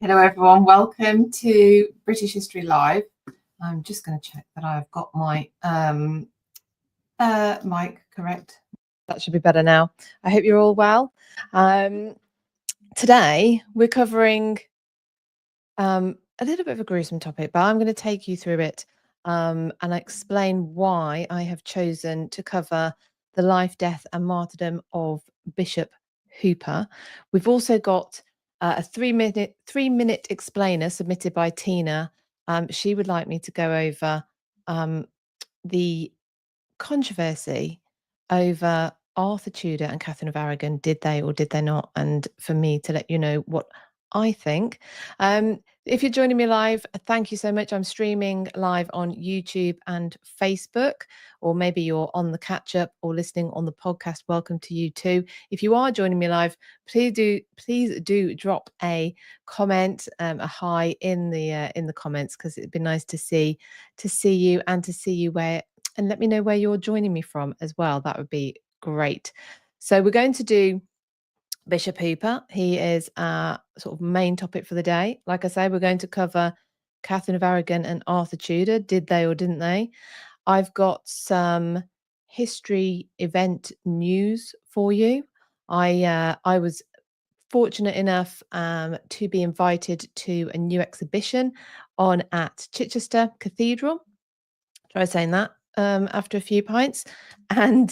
Hello everyone, welcome to British History Live. I'm just going to check that I've got my mic correct. That should be better now. I hope you're all well. Today we're covering a little bit of a gruesome topic, but I'm going to take you through it and explain why I have chosen to cover the life, death and martyrdom of Bishop Hooper. We've also got a three-minute explainer submitted by Tina. She would like me to go over the controversy over Arthur Tudor and Catherine of Aragon. Did they or did they not? And for me to let you know what I think. If you're joining me live, thank you so much. I'm streaming live on YouTube and Facebook, or maybe you're on the catch up or listening on the podcast. Welcome to you too. If you are joining me live, please do drop a comment, a hi in the comments, because it'd be nice to see you and to see you and let me know where you're joining me from as well. That would be great. So we're going to do Bishop Hooper. He is our sort of main topic for the day. Like I say, we're going to cover Catherine of Aragon and Arthur Tudor. Did they or didn't they? I've got some history event news for you. I was fortunate enough to be invited to a new exhibition on at Chichester Cathedral. Try saying that after a few pints, and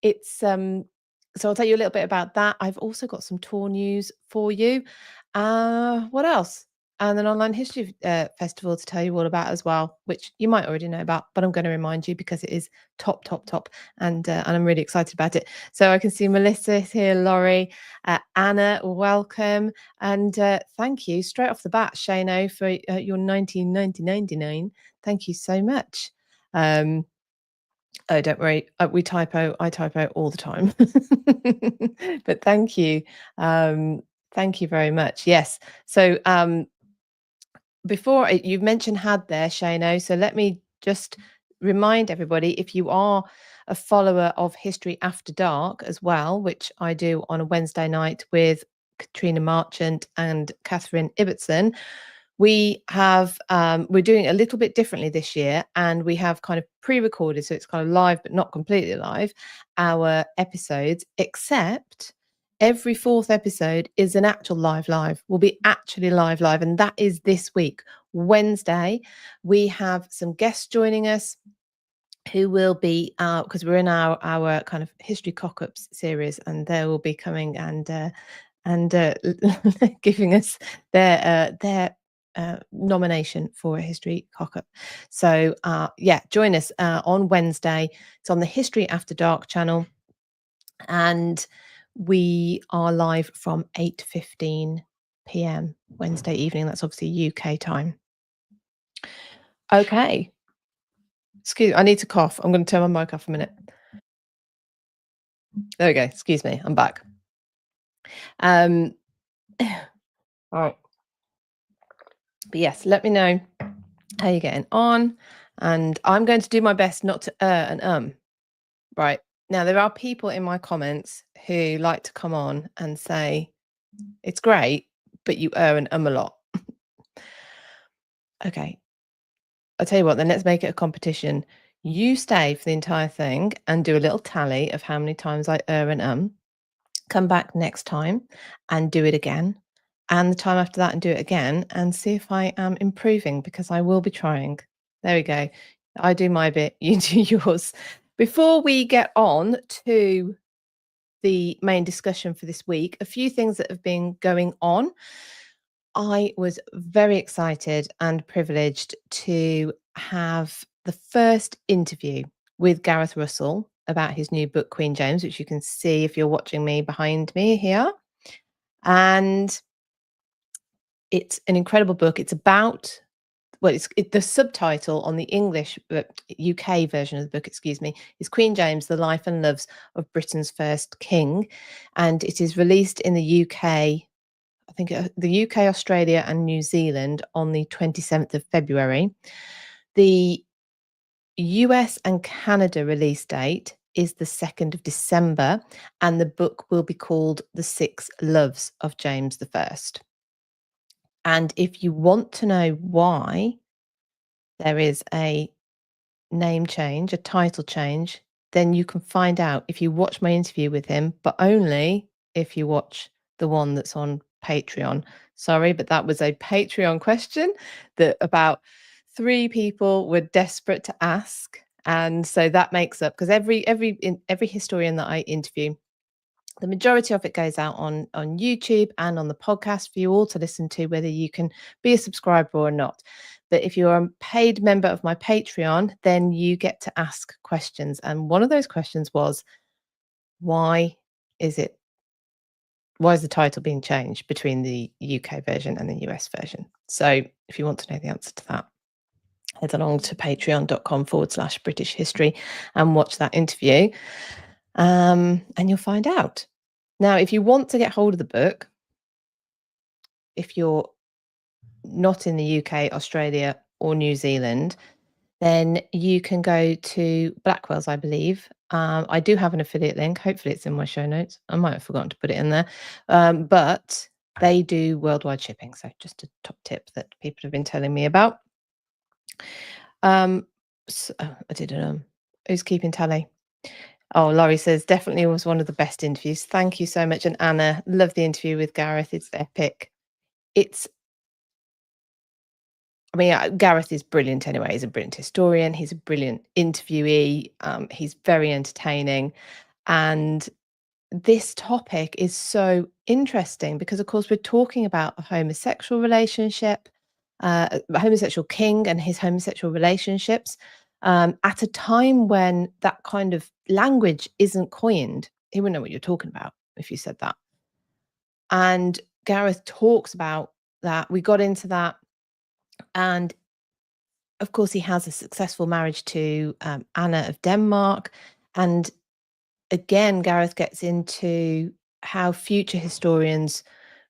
it's so I'll tell you a little bit about that. I've also got some tour news for you. What else? And an online history festival to tell you all about as well, which you might already know about, but I'm going to remind you because it is top, and I'm really excited about it. So I can see Melissa here, Laurie, Anna, welcome, and thank you straight off the bat, Shano, for your 1999. Thank you so much. Oh, don't worry. I typo all the time. But thank you. Thank you very much. Yes. So before you've mentioned had there, Shano. So let me just remind everybody, if you are a follower of History After Dark as well, which I do on a Wednesday night with Katrina Marchant and Catherine Ibbotson, we have we're doing it a little bit differently this year, and we have kind of pre-recorded, so it's kind of live but not completely live, our episodes, except every fourth episode is an actual live will be actually live, and that is this week, Wednesday. We have some guests joining us who will be because we're in our kind of history cock-ups series, and they will be coming and giving us their nomination for a history cock-up. So yeah, join us on Wednesday. It's on the History After Dark channel, and we are live from 8:15 p.m. Wednesday evening. That's obviously UK time. Okay. Excuse me, I need to cough. I'm going to turn my mic off a minute. There we go. Excuse me, I'm back. All right. But yes, let me know how you're getting on, and I'm going to do my best not to and right. Now, there are people in my comments who like to come on and say, it's great, but you and a lot. Okay. I'll tell you what, then let's make it a competition. You stay for the entire thing and do a little tally of how many times I and come back next time and do it again, and the time after that and do it again, and see if I am improving, because I will be trying. There we go. I do my bit, you do yours. Before we get on to the main discussion for this week, a few things that have been going on. I was very excited and privileged to have the first interview with Gareth Russell about his new book, Queen James, which you can see if you're watching me behind me here. And it's an incredible book. It's about, well, the subtitle on the English UK version of the book, excuse me, is Queen James, The Life and Loves of Britain's First King. And it is released in the UK, I think the UK, Australia and New Zealand on the 27th of February. The US and Canada release date is the 2nd of December, and the book will be called The Six Loves of James I. And if you want to know why there is a name change, a title change, then you can find out if you watch my interview with him, but only if you watch the one that's on Patreon. Sorry, but that was a Patreon question that about 3 people were desperate to ask. And so that makes up, because every historian that I interview, the majority of it goes out on YouTube and on the podcast for you all to listen to, whether you can be a subscriber or not. But if you're a paid member of my Patreon, then you get to ask questions. And one of those questions was, why is it why is the title being changed between the UK version and the US version? So if you want to know the answer to that, head along to patreon.com/British history and watch that interview. And you'll find out. Now, if you want to get hold of the book, if you're not in the UK, Australia, or New Zealand, then you can go to Blackwell's, I believe. I do have an affiliate link. Hopefully, it's in my show notes. I might have forgotten to put it in there. But they do worldwide shipping. So, just a top tip that people have been telling me about. I didn't. Who's keeping tally? Oh, Laurie says definitely was one of the best interviews. Thank you so much. And Anna, love the interview with Gareth. It's epic. Gareth is brilliant anyway. He's a brilliant historian. He's a brilliant interviewee. He's very entertaining. And this topic is so interesting because, of course, we're talking about a homosexual relationship, a homosexual king and his homosexual relationships at a time when that kind of language isn't coined. He wouldn't know what you're talking about if you said that. And Gareth talks about that. We got into that. And of course, he has a successful marriage to Anna of Denmark. And again, Gareth gets into how future historians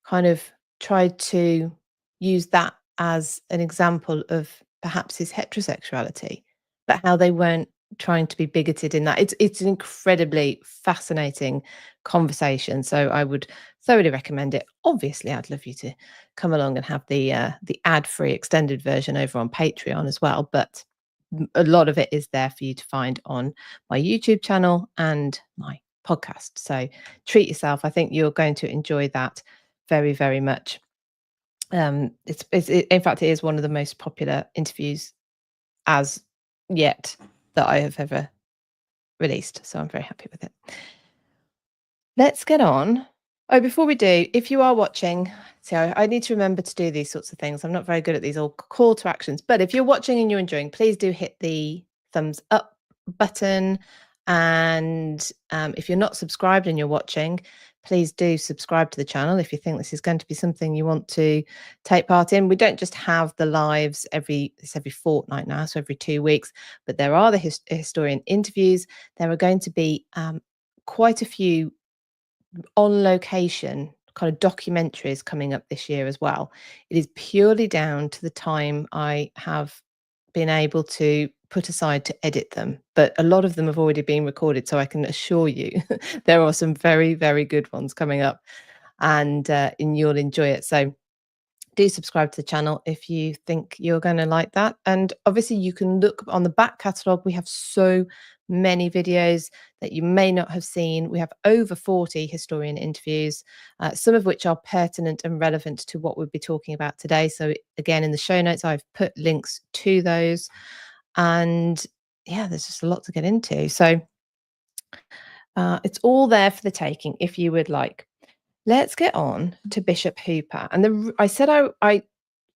kind of tried to use that as an example of perhaps his heterosexuality, but how they weren't trying to be bigoted in that. It's an incredibly fascinating conversation. So I would thoroughly recommend it. Obviously, I'd love you to come along and have the ad-free extended version over on Patreon as well. But a lot of it is there for you to find on my YouTube channel and my podcast. So treat yourself. I think you're going to enjoy that very, very much. In fact, it is one of the most popular interviews as yet that I have ever released. So I'm very happy with it. Let's get on. Oh, before we do, if you are watching, so I need to remember to do these sorts of things. I'm not very good at these all call to actions, but if you're watching and you're enjoying, please do hit the thumbs up button. And if you're not subscribed and you're watching, please do subscribe to the channel if you think this is going to be something you want to take part in. We don't just have the lives every fortnight now, so every 2 weeks, but there are the historian interviews. There are going to be quite a few on location kind of documentaries coming up this year as well. It is purely down to the time I have been able to put aside to edit them, but a lot of them have already been recorded, so I can assure you there are some very, very good ones coming up, and you'll enjoy it. So do subscribe to the channel if you think you're going to like that. And obviously you can look on the back catalogue. We have so many videos that you may not have seen. We have over 40 historian interviews, some of which are pertinent and relevant to what we'll be talking about today. So again, in the show notes, I've put links to those. And yeah, there's just a lot to get into. So it's all there for the taking if you would like. Let's get on to Bishop Hooper. And I said I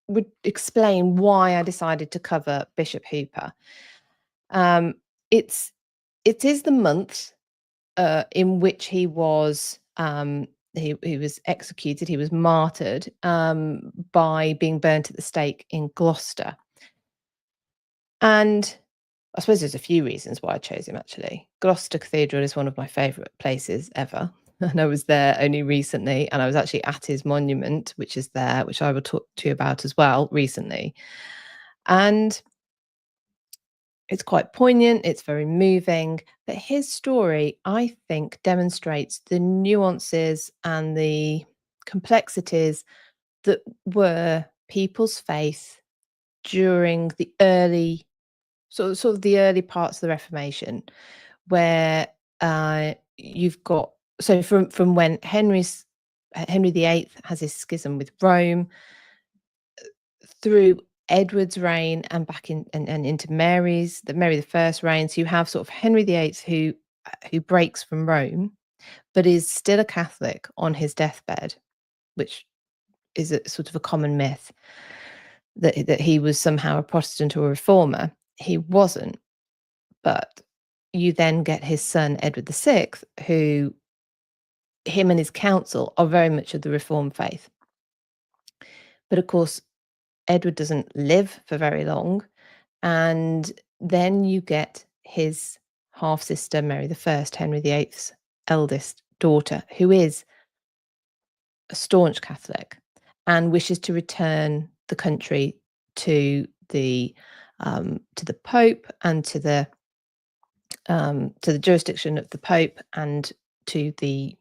would explain why I decided to cover Bishop Hooper. It is the month in which he was he was executed. He was martyred by being burnt at the stake in Gloucester. And I suppose there's a few reasons why I chose him, actually. Gloucester Cathedral is one of my favourite places ever. And I was there only recently, and I was actually at his monument, which is there, which I will talk to you about as well recently. And It's quite poignant, it's very moving, but his story, I think, demonstrates the nuances and the complexities that were people's faith during the early sort of the early parts of the Reformation, where you've got from when Henry VIII has his schism with Rome, through Edward's reign and back in and into Mary the First reign. So you have sort of Henry VIII who breaks from Rome, but is still a Catholic on his deathbed, which is a sort of a common myth that he was somehow a Protestant or a reformer. He wasn't, but you then get his son Edward VI, who him and his council are very much of the Reformed faith. But of course, Edward doesn't live for very long. And then you get his half sister, Mary I, Henry VIII's eldest daughter, who is a staunch Catholic and wishes to return the country to the Pope and to the jurisdiction of the Pope and to the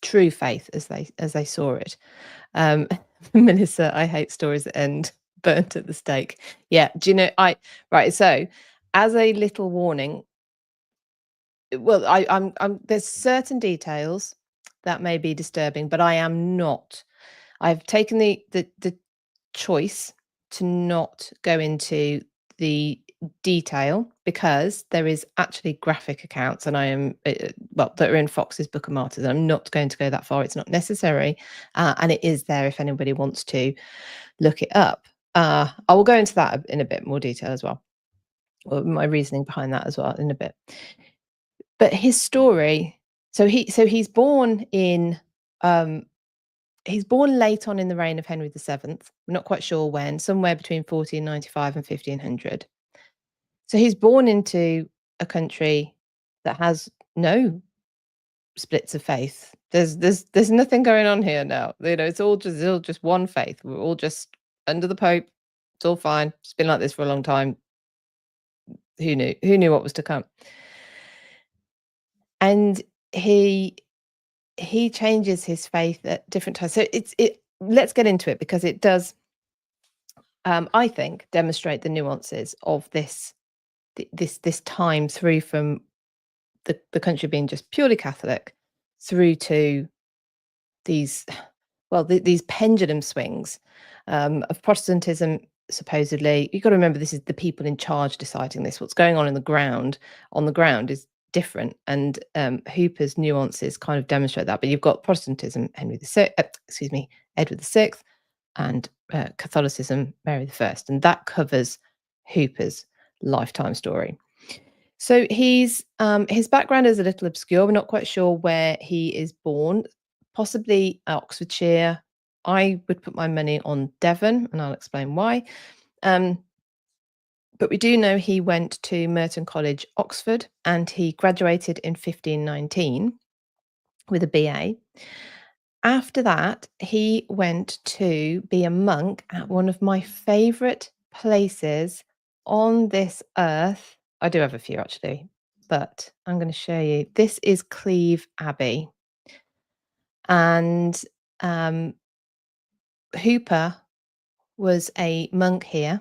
true faith as they saw it. Melissa, I hate stories that end burnt at the stake. Yeah, do you know right, so as a little warning, well, I'm there's certain details that may be disturbing, but I am not. I've taken the choice to not go into the detail because there is actually graphic accounts, and I am that are in Fox's Book of Martyrs. I'm not going to go that far. It's not necessary, and it is there if anybody wants to look it up. I will go into that in a bit more detail as well, or my reasoning behind that as well in a bit. But his story, he's born in he's born late on in the reign of Henry VII. We're not quite sure when, somewhere between 1495 and 1500. So he's born into a country that has no splits of faith. There's nothing going on here now. You know, it's all just one faith. We're all just under the Pope. It's all fine. It's been like this for a long time. Who knew? Who knew what was to come? And he changes his faith at different times. So let's get into it because it does, I think, demonstrate the nuances of this time through from the country being just purely Catholic through to these these pendulum swings of Protestantism. Supposedly, you've got to remember this is the people in charge deciding this. What's going on on the ground is different, and Hooper's nuances kind of demonstrate that. But you've got Protestantism, Edward VI, and Catholicism, Mary I, and that covers Hooper's lifetime story. So his background is a little obscure. We're not quite sure where he is born, possibly Oxfordshire. I would put my money on Devon, and I'll explain why. But we do know he went to Merton College, Oxford, and he graduated in 1519 with a BA. After that, he went to be a monk at one of my favourite places on this earth. I do have a few actually, but I'm going to show you. This is Cleve Abbey. And Hooper was a monk here.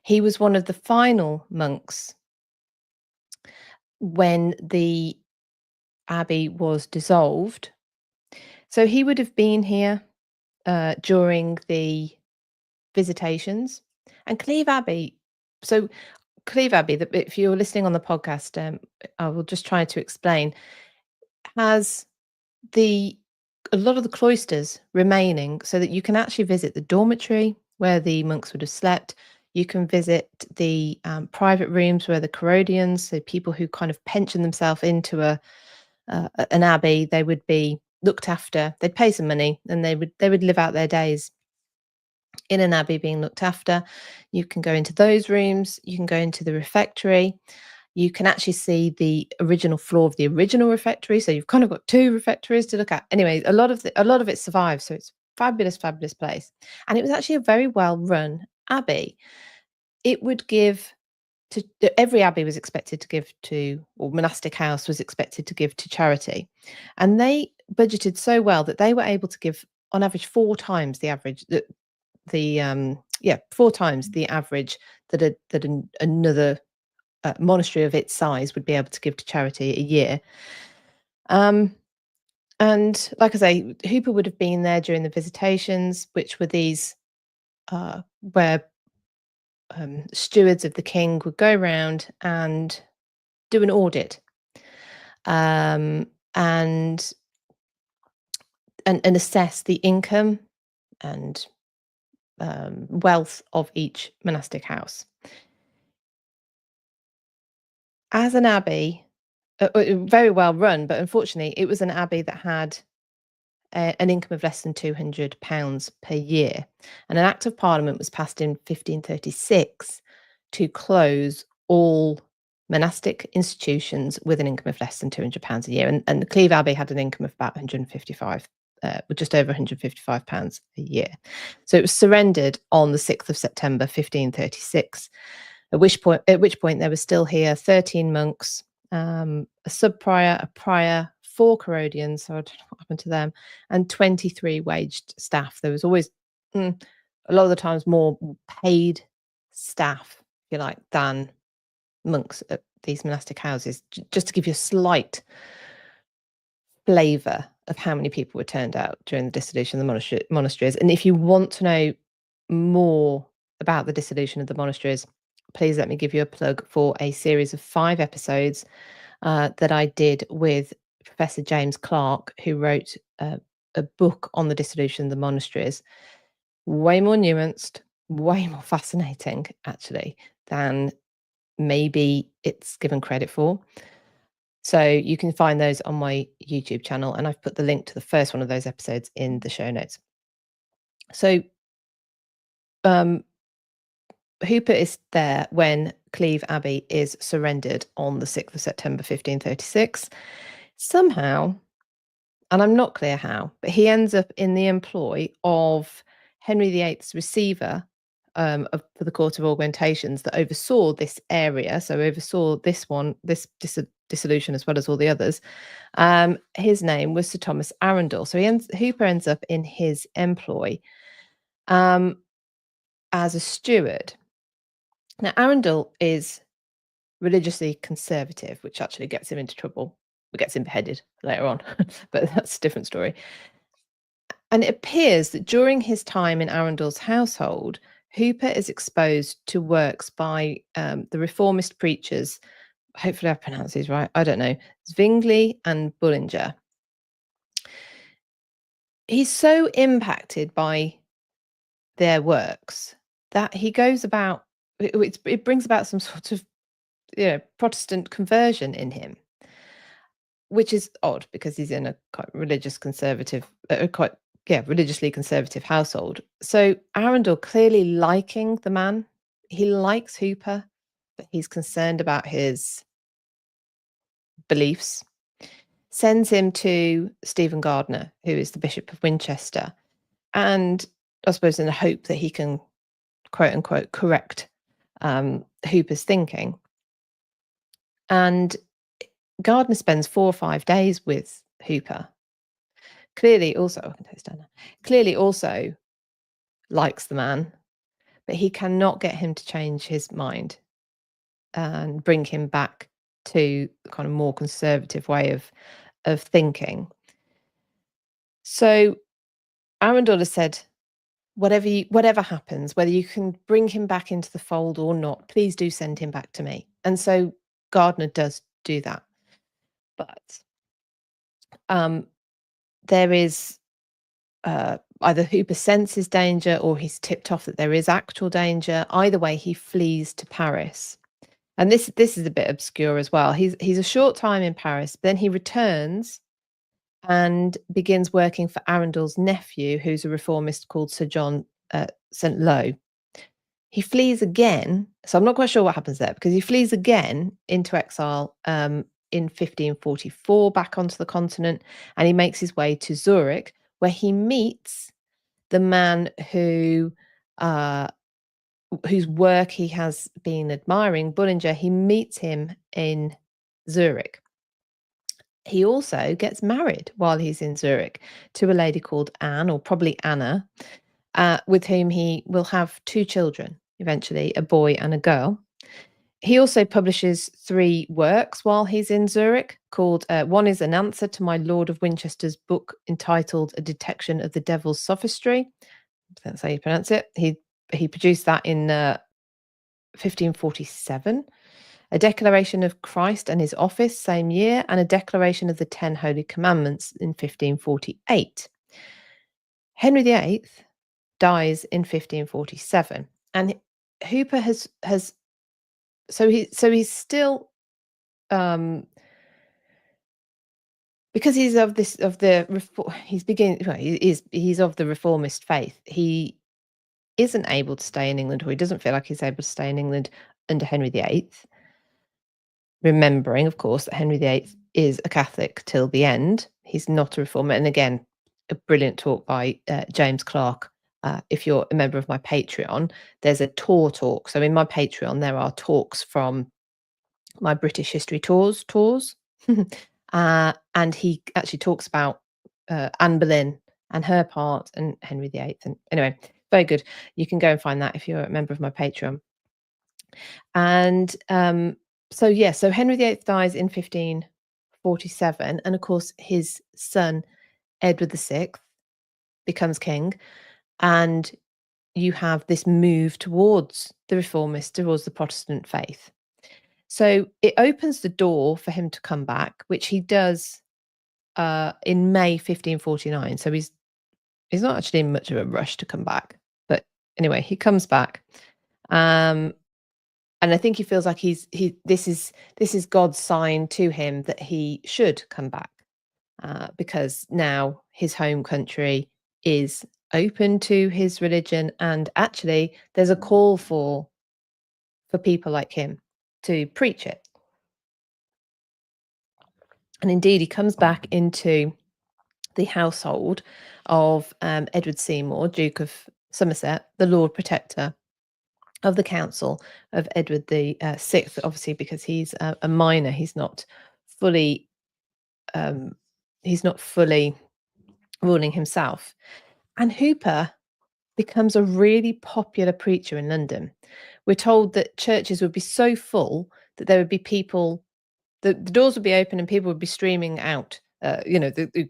He was one of the final monks when the abbey was dissolved. So he would have been here during the visitations. And Cleve Abbey, if you're listening on the podcast, I will just try to explain, has a lot of the cloisters remaining so that you can actually visit the dormitory where the monks would have slept. You can visit the private rooms where the Corodians, so people who kind of pension themselves into an abbey, they would be looked after. They'd pay some money and they would live out their days in an abbey being looked after. You can go into those rooms. You can go into the refectory. You can actually see the original floor of the original refectory. So you've kind of got two refectories to look at. Anyway, a lot of it survives. So it's fabulous place. And it was actually a very well run abbey. It would give every abbey was expected to give to, or monastic house was expected to give to charity, and they budgeted so well that they were able to give on average 4 times the average, yeah, 4 times the average that another monastery of its size would be able to give to charity a year. And like I say, Hooper would have been there during the visitations, which were these where stewards of the king would go around and do an audit, and assess the income and wealth of each monastic house. As an abbey, very well run, but unfortunately, it was an abbey that had an income of less than £200 per year. And an Act of Parliament was passed in 1536 to close all monastic institutions with an income of less than £200 a year. And Cleve Abbey had an income of about 155, just over £155 a year. So it was surrendered on the 6th of September 1536, at which point there were still here 13 monks, a sub-prior, a prior, 4 Herodians, so I don't know what happened to them, and 23 waged staff. There was always, a lot of the times, more paid staff, if you like, than monks at these monastic houses, just to give you a slight flavour of how many people were turned out during the dissolution of the monasteries. And if you want to know more about the dissolution of the monasteries, please let me give you a plug for a series of 5 episodes that I did with Professor James Clark, who wrote a book on the dissolution of the monasteries. Way more nuanced, way more fascinating, actually, than maybe it's given credit for. So you can find those on my YouTube channel, and I've put the link to the first one of those episodes in the show notes. So Hooper is there when Cleve Abbey is surrendered on the 6th of September 1536. Somehow, and I'm not clear how, but he ends up in the employ of Henry VIII's receiver for the Court of Augmentations that oversaw this area, so oversaw this dissolution as well as all the others. His name was Sir Thomas Arundel. So Hooper ends up in his employ as a steward. Now, Arundel is religiously conservative, which actually gets him into trouble. It gets him beheaded later on, but that's a different story. And it appears that during his time in Arundel's household, Hooper is exposed to works by the reformist preachers, hopefully I pronounce these right, I don't know, Zwingli and Bullinger. He's so impacted by their works that he goes about, it brings about some sort of Protestant conversion in him, which is odd because he's in a quite religiously conservative household. So Arundel, clearly liking the man, he likes Hooper, but he's concerned about his beliefs, sends him to Stephen Gardiner, who is the Bishop of Winchester, and I suppose in the hope that he can, quote unquote, correct Hooper's thinking. And Gardiner spends 4 or 5 days with Hooper. Clearly also likes the man, but he cannot get him to change his mind and bring him back to the kind of more conservative way of thinking. So Arundel has said, whatever happens, whether you can bring him back into the fold or not, please do send him back to me. And so Gardiner does do that. But there is either Hooper senses danger or he's tipped off that there is actual danger. Either way, he flees to Paris. And this is a bit obscure as well. He's a short time in Paris, then he returns and begins working for Arundel's nephew, who's a reformist called Sir John St. Lo. He flees again, so I'm not quite sure what happens there, because he flees again into exile in 1544 back onto the continent, and he makes his way to Zurich, where he meets the man who whose work he has been admiring, Bullinger, he meets him in Zurich. He also gets married while he's in Zurich to a lady called Anne, or probably Anna, with whom he will have 2 children eventually, a boy and a girl. He also publishes 3 works while he's in Zurich called, one is an answer to my Lord of Winchester's book entitled A Detection of the Devil's Sophistry. That's how you pronounce it. He produced that in 1547. A declaration of Christ and his office, same year, and a declaration of the 10 Holy Commandments in 1548. Henry VIII dies in 1547, and Hooper has he's still, because he's of he's of the reformist faith. He isn't able to stay in England, or he doesn't feel like he's able to stay in England under Henry VIII. Remembering, of course, that Henry VIII is a Catholic till the end. He's not a reformer. And again, a brilliant talk by James Clark. If you're a member of my Patreon, there's a tour talk. So in my Patreon, there are talks from my British history tours. And he actually talks about Anne Boleyn and her part and Henry VIII. And anyway, very good. You can go and find that if you're a member of my Patreon. And so Henry VIII dies in 1547, and of course his son Edward VI becomes king, and you have this move towards the reformist, towards the Protestant faith. So it opens the door for him to come back, which he does in May 1549. So he's not actually in much of a rush to come back, but anyway, he comes back. And I think he feels like this is God's sign to him that he should come back, because now his home country is open to his religion, and actually there's a call for people like him to preach it. And indeed, he comes back into the household of Edward Seymour, Duke of Somerset, the Lord Protector of the council of Edward the Sixth, obviously because he's a minor. He's not fully ruling himself. And Hooper becomes a really popular preacher in London. We're told that churches would be so full that there would be people, the doors would be open and people would be streaming out, the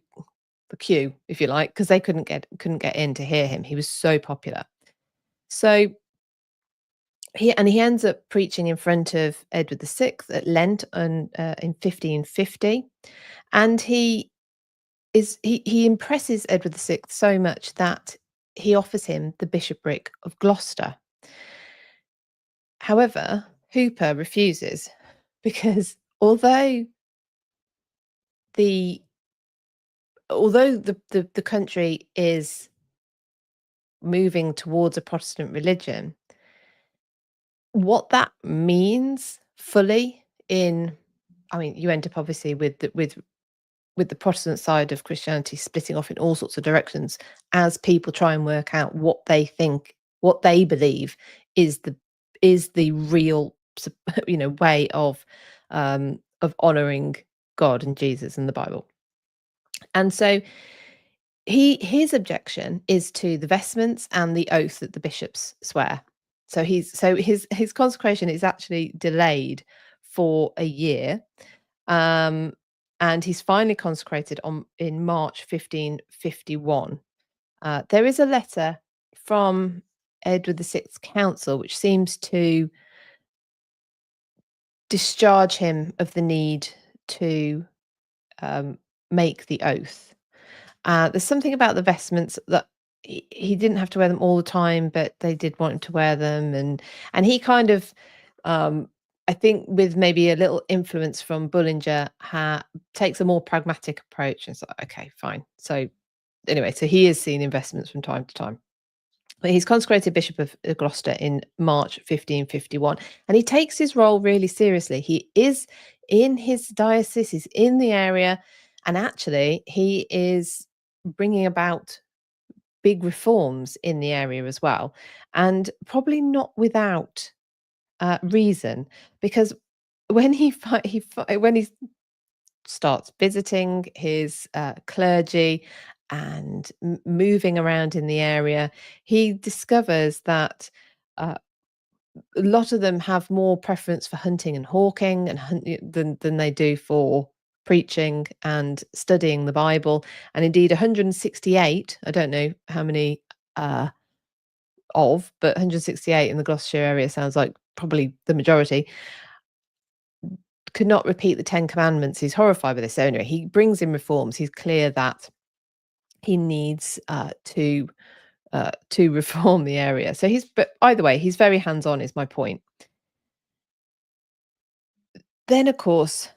queue, if you like, because they couldn't get in to hear him. He was so popular. So he ends up preaching in front of Edward VI at Lent in 1550, and he impresses Edward VI so much that he offers him the bishopric of Gloucester. However, Hooper refuses, because although the country is moving towards a Protestant religion, what that means fully you end up obviously with the Protestant side of Christianity splitting off in all sorts of directions as people try and work out what they believe is the real way of honoring God and Jesus and the Bible. And so his objection is to the vestments and the oath that the bishops swear. So his consecration is actually delayed for a year, and he's finally consecrated in March 1551. There is a letter from Edward VI's council which seems to discharge him of the need to make the oath. There's something about the vestments that he didn't have to wear them all the time, but they did want him to wear them, and he kind of, I think, with maybe a little influence from Bullinger, takes a more pragmatic approach, and it's like, okay, fine. So anyway, so he is seeing investments from time to time. But he's consecrated Bishop of Gloucester in March 1551, and he takes his role really seriously. He is in his diocese, he's in the area, and actually he is bringing about big reforms in the area as well, and probably not without reason, because when when he starts visiting his clergy and moving around in the area, he discovers that uh, a lot of them have more preference for hunting and hawking and than they do for preaching and studying the Bible. And indeed, 168, I don't know how many uh, but 168 in the Gloucestershire area sounds like probably the majority, could not repeat the Ten Commandments. He's horrified by this. So anyway, he brings in reforms. He's clear that he needs to reform the area. So but either way, he's very hands-on, is my point. Then, of course,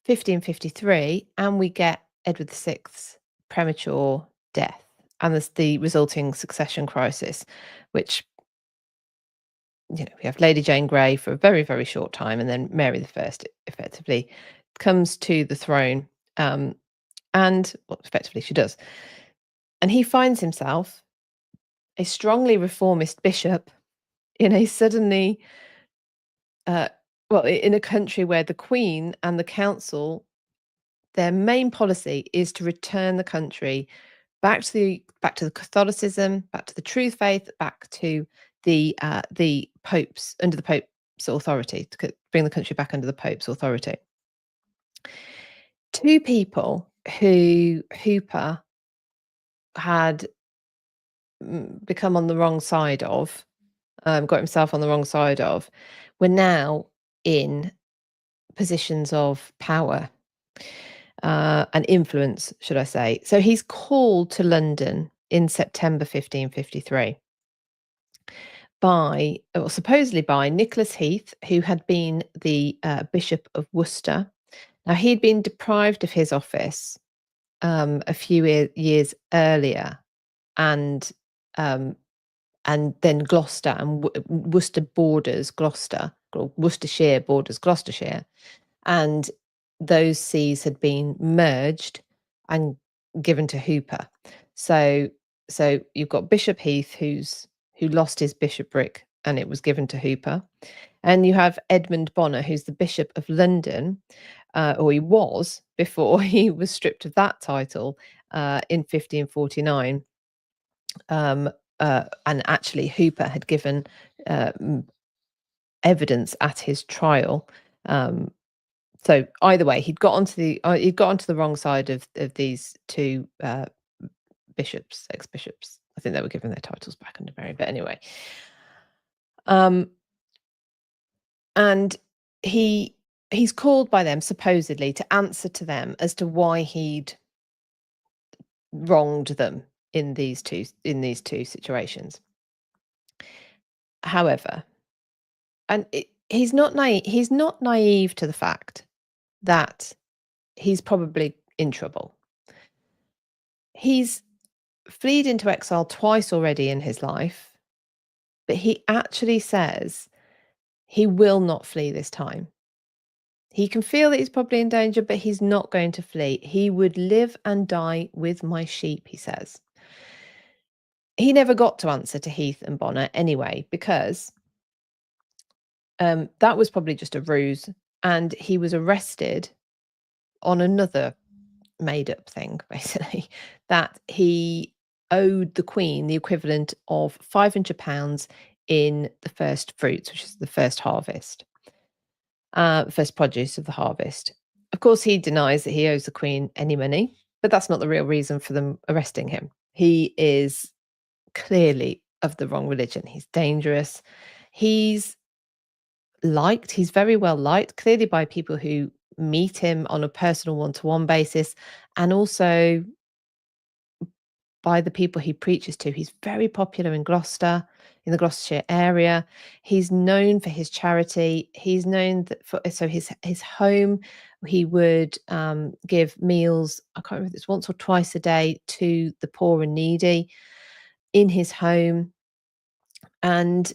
1553, and we get Edward VI's premature death, and there's the resulting succession crisis, which, we have Lady Jane Grey for a very, very short time, and then Mary I effectively comes to the throne, and well, effectively she does. And he finds himself a strongly reformist bishop in a suddenly, uh, in a country where the Queen and the council, their main policy is to return the country back to the Catholicism, back to the true faith, back to the popes, under the Pope's authority, to bring the country back under the Pope's authority. Two people who Hooper had become on the wrong side of, got himself on the wrong side of, were now in positions of power and influence, should I say. So he's called to London in September 1553 supposedly by Nicholas Heath, who had been the Bishop of Worcester. Now, he'd been deprived of his office a few years earlier, and then Gloucester and Worcester borders Gloucester, or Worcestershire borders Gloucestershire, and those sees had been merged and given to Hooper. So you've got Bishop Heath, who lost his bishopric and it was given to Hooper, and you have Edmund Bonner, who's the Bishop of London, or he was before he was stripped of that title in 1549. And actually, Hooper had given evidence at his trial. So either way, he'd got onto the wrong side of these two ex-bishops. I think they were given their titles back under Mary, but anyway. And he's called by them supposedly to answer to them as to why he'd wronged them in these two situations. However, and he's not naive to the fact that he's probably in trouble. He's fled into exile twice already in his life, but he actually says he will not flee this time. He can feel that he's probably in danger, but he's not going to flee. He would live and die with my sheep, he says. He never got to answer to Heath and Bonner anyway, because that was probably just a ruse, and he was arrested on another made-up thing, basically, that he owed the Queen the equivalent of £500 in the first fruits, which is the first harvest, first produce of the harvest. Of course, he denies that he owes the Queen any money, but that's not the real reason for them arresting him. He is clearly of the wrong religion. He's dangerous. He's very well liked, clearly, by people who meet him on a personal one-to-one basis, and also by the people he preaches to. He's very popular in Gloucester, in the Gloucestershire area. He's known for his charity. He's known for his home. He would give meals, I can't remember if it's once or twice a day, to the poor and needy in his home. And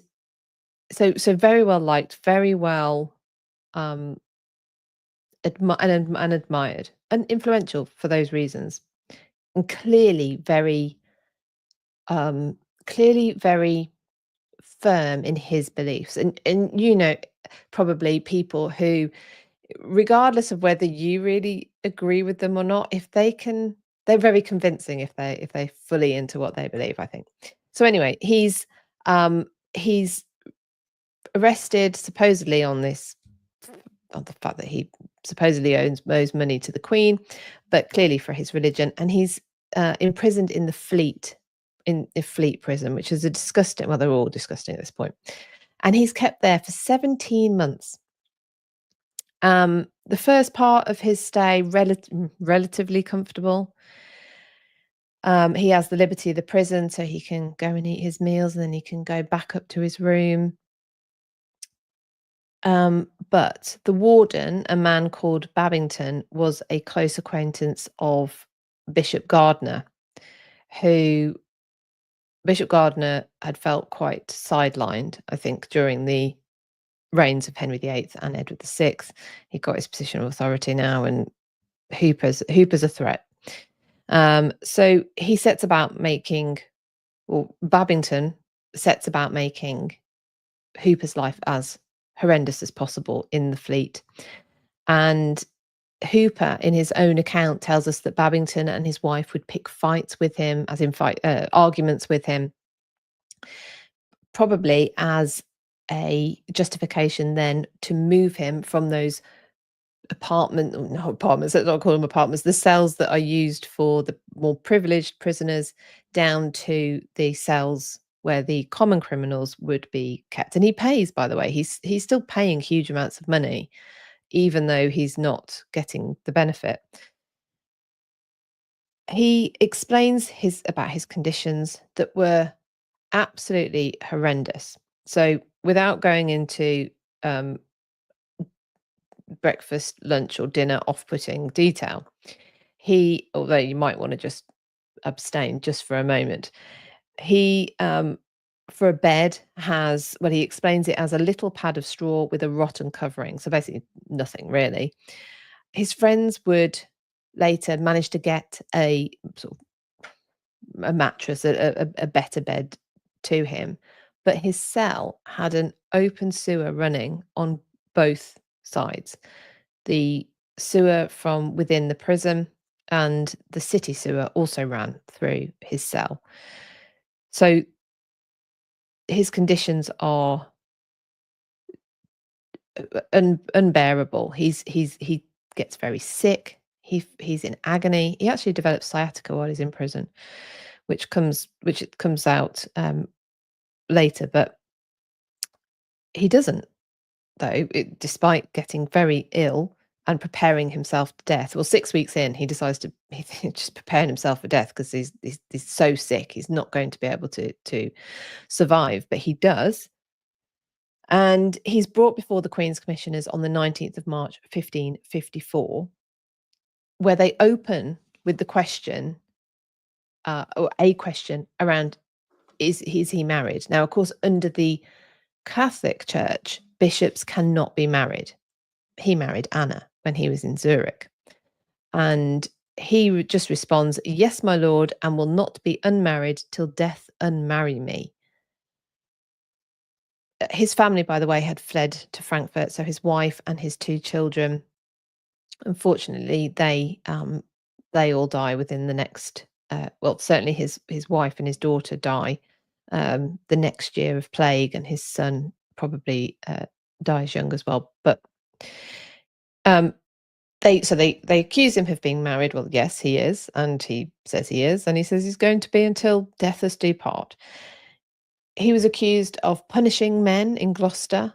so very well liked, very well and admired and influential for those reasons, and clearly very clearly very firm in his beliefs, and probably people who, regardless of whether you really agree with them or not, if they're very convincing if they fully into what they believe, I think. So anyway, he's arrested supposedly on the fact that he supposedly owes money to the Queen, but clearly for his religion, and he's imprisoned in the Fleet prison, which is a disgusting. Well, they're all disgusting at this point, and he's kept there for 17 months. The first part of his stay relatively comfortable. He has the liberty of the prison, so he can go and eat his meals, and then he can go back up to his room. But the warden, a man called Babington, was a close acquaintance of Bishop Gardiner, who Bishop Gardiner had felt quite sidelined, I think, during the reigns of Henry VIII and Edward VI. He got his position of authority now, and Hooper's a threat. So he sets about making, or Babington sets about making Hooper's life as horrendous as possible in the Fleet. And Hooper, in his own account, tells us that Babington and his wife would pick fights with him, as in arguments with him, probably as a justification then to move him from those apartments, let's not call them apartments, the cells that are used for the more privileged prisoners, down to the cells where the common criminals would be kept. And he pays, by the way, he's still paying huge amounts of money, even though he's not getting the benefit. He explains about his conditions that were absolutely horrendous. So without going into breakfast, lunch, or dinner off-putting detail, although you might want to just abstain just for a moment, he for a bed he explains it as a little pad of straw with a rotten covering, so basically nothing really. His friends would later manage to get a sort of a mattress, a better bed to him, but his cell had an open sewer running on both sides. The sewer from within the prison and the city sewer also ran through his cell. So his conditions are unbearable. He gets very sick. He's in agony. He actually develops sciatica while he's in prison, which comes out later. But he doesn't, though, despite getting very ill and preparing himself to death. Well, 6 weeks in, he decides to just preparing himself for death because he's so sick. He's not going to be able to survive, but he does. And he's brought before the Queen's Commissioners on the 19th of March, 1554, where they open with the question, or a question around, is he married? Now, of course, under the Catholic Church, bishops cannot be married. He married Anna when he was in Zurich. And he just responds, "Yes, my lord, and will not be unmarried till death unmarry me." His family, by the way, had fled to Frankfurt, so his wife and his 2 children, unfortunately, they all die within the next, well, certainly his wife and his daughter die the next year of plague, and his son probably dies young as well. But they accuse him of being married. Well, yes, he is, and he says he is, and he says he's going to be until death us do part. He was accused of punishing men in Gloucester.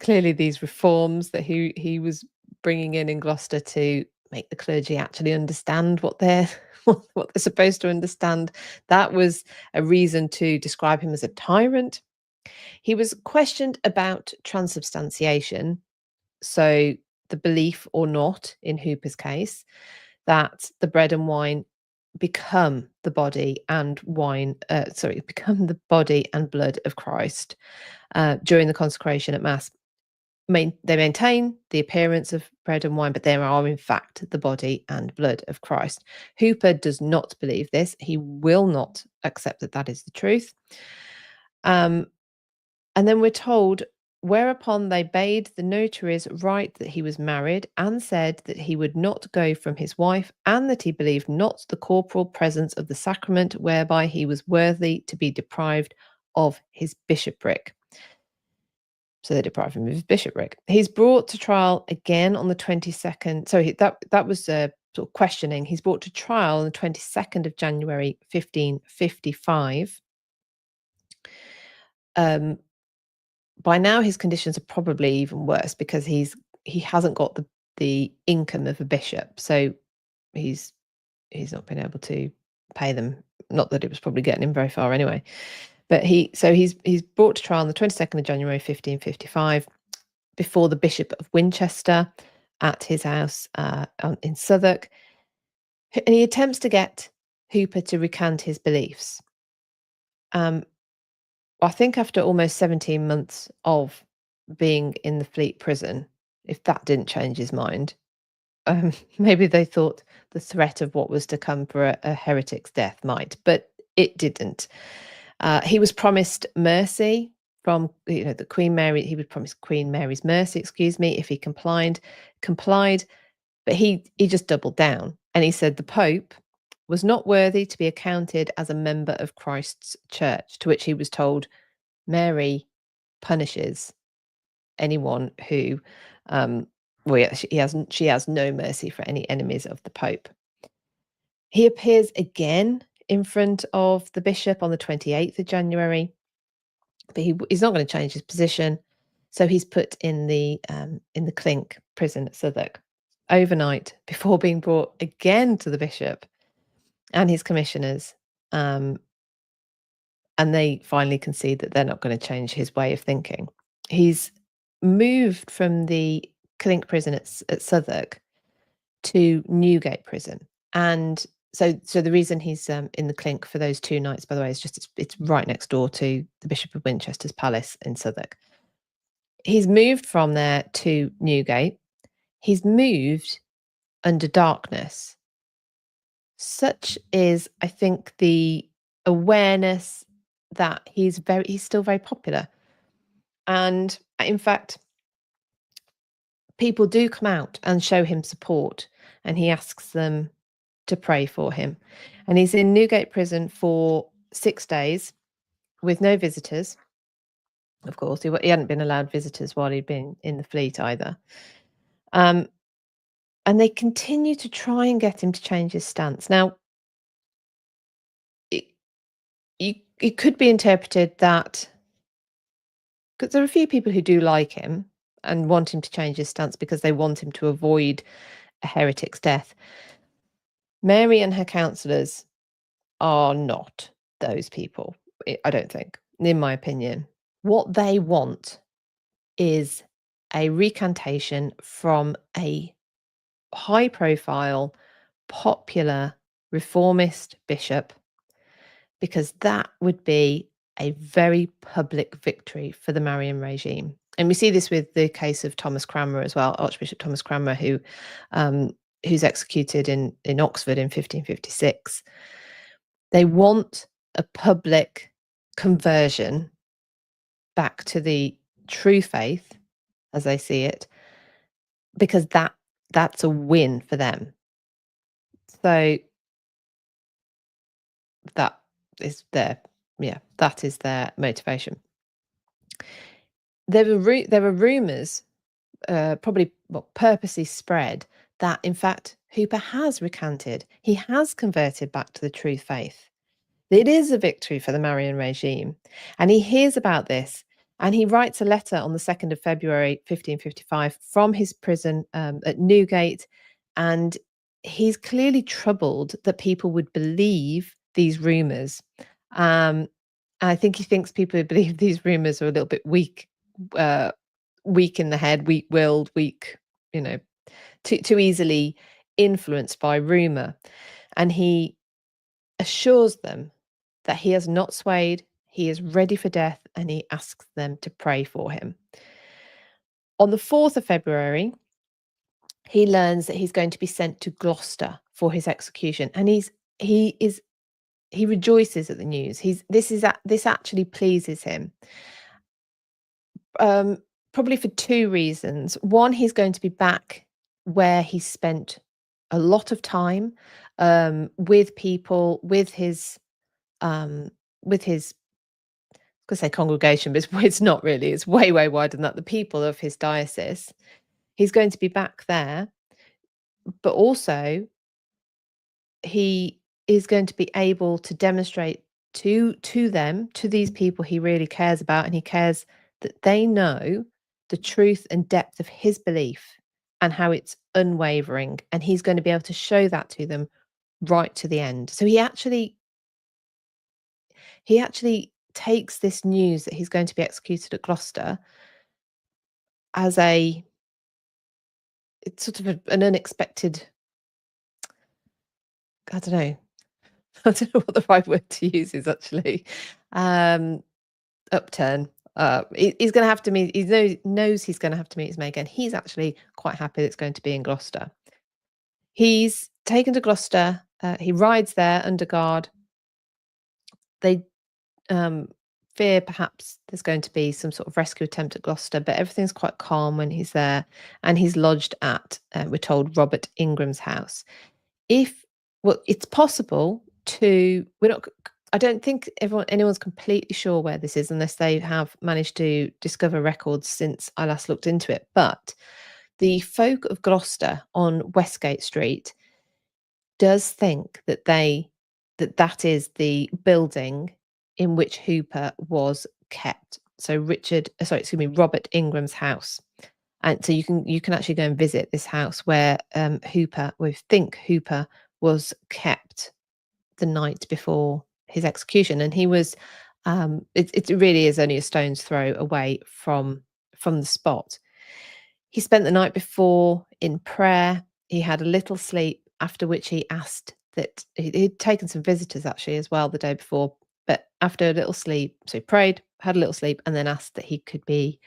Clearly, these reforms that he was bringing in Gloucester to make the clergy actually understand what they're what they're supposed to understand, that was a reason to describe him as a tyrant. He was questioned about transubstantiation, so the belief or not, in Hooper's case, that the bread and wine become the body and become the body and blood of Christ during the consecration at Mass. they maintain the appearance of bread and wine, but they are in fact the body and blood of Christ. Hooper does not believe this. He will not accept that that is the truth. And then we're told, whereupon they bade the notaries write that he was married, and said that he would not go from his wife, and that he believed not the corporal presence of the sacrament, whereby he was worthy to be deprived of his bishopric. So they deprive him of his bishopric. He's brought to trial again on the 22nd. So that was sort of questioning. He's brought to trial on the 22nd of January, 1555. By now, his conditions are probably even worse because he hasn't got the income of a bishop, so he's not been able to pay them. Not that it was probably getting him very far anyway. But he's brought to trial on the 22nd of January 1555 before the Bishop of Winchester at his house in Southwark, and he attempts to get Hooper to recant his beliefs. I think after almost 17 months of being in the Fleet prison, if that didn't change his mind, maybe they thought the threat of what was to come for a heretic's death might, but it didn't. He was promised mercy from the Queen Mary. He was promised Queen Mary's mercy, if he complied, but he just doubled down, and he said the Pope was not worthy to be accounted as a member of Christ's church, to which he was told Mary punishes anyone who she has no mercy for any enemies of the Pope. He appears again in front of the bishop on the 28th of January, but he's not going to change his position. So he's put in the Clink prison at Southwark overnight before being brought again to the bishop and his commissioners. And they finally concede that they're not going to change his way of thinking. He's moved from the Clink prison at Southwark to Newgate prison. And so the reason he's in the Clink for those 2 nights, by the way, is just it's right next door to the Bishop of Winchester's palace in Southwark. He's moved from there to Newgate. He's moved under darkness. Such is, I think, the awareness that he's still very popular. And in fact, people do come out and show him support, and he asks them to pray for him. And he's in Newgate prison for 6 days with no visitors. Of course, he hadn't been allowed visitors while he'd been in the Fleet either. And they continue to try and get him to change his stance. Now, it could be interpreted that, because there are a few people who do like him and want him to change his stance because they want him to avoid a heretic's death. Mary and her counsellors are not those people, I don't think, in my opinion. What they want is a recantation from a high-profile, popular, reformist bishop, because that would be a very public victory for the Marian regime. And we see this with the case of Thomas Cranmer as well, Archbishop Thomas Cranmer, who's executed in Oxford in 1556. They want a public conversion back to the true faith, as they see it, because that's a win for them. So that is their motivation. There were rumours, probably purposely spread, that in fact Hooper has recanted. He has converted back to the true faith. It is a victory for the Marian regime. And he hears about this, and he writes a letter on the 2nd of February 1555 from his prison at Newgate, and he's clearly troubled that people would believe these rumours. I think he thinks people who believe these rumours are a little bit weak in the head, weak-willed, too easily influenced by rumour. And he assures them that he has not swayed, he is ready for death, and he asks them to pray for him. On the 4th of February, he learns that he's going to be sent to Gloucester for his execution, and he is he rejoices at the news. This actually pleases him. Probably for two reasons. One, he's going to be back where he spent a lot of time with people, um, with his, I was gonna say congregation, but it's not really. It's way, way wider than that. The people of his diocese. He's going to be back there, but also he is going to be able to demonstrate to these people he really cares about, and he cares that they know the truth and depth of his belief and how it's unwavering, and he's going to be able to show that to them right to the end. So he actually takes this news that he's going to be executed at Gloucester as it's sort of an unexpected, I don't know, I don't know what the right word to use is actually. Um, Upturn. He's going to have to meet. Knows he's going to have to meet his mate again. He's actually quite happy that it's going to be in Gloucester. He's taken to Gloucester. He rides there under guard. They fear perhaps there's going to be some sort of rescue attempt at Gloucester, but everything's quite calm when he's there, and he's lodged at, we're told, Robert Ingram's house. It's possible to. We're not. I don't think anyone's completely sure where this is unless they have managed to discover records since I last looked into it. But the folk of Gloucester on Westgate Street does think that is the building in which Hooper was kept. So Robert Ingram's house. And so you can actually go and visit this house where we think Hooper was kept the night before his execution, and he was it really is only a stone's throw away from the spot. He spent the night before in prayer. He had a little sleep, after which he asked that he'd taken some visitors actually as well the day before, but after a little sleep, so he prayed, had a little sleep, and then asked that he could be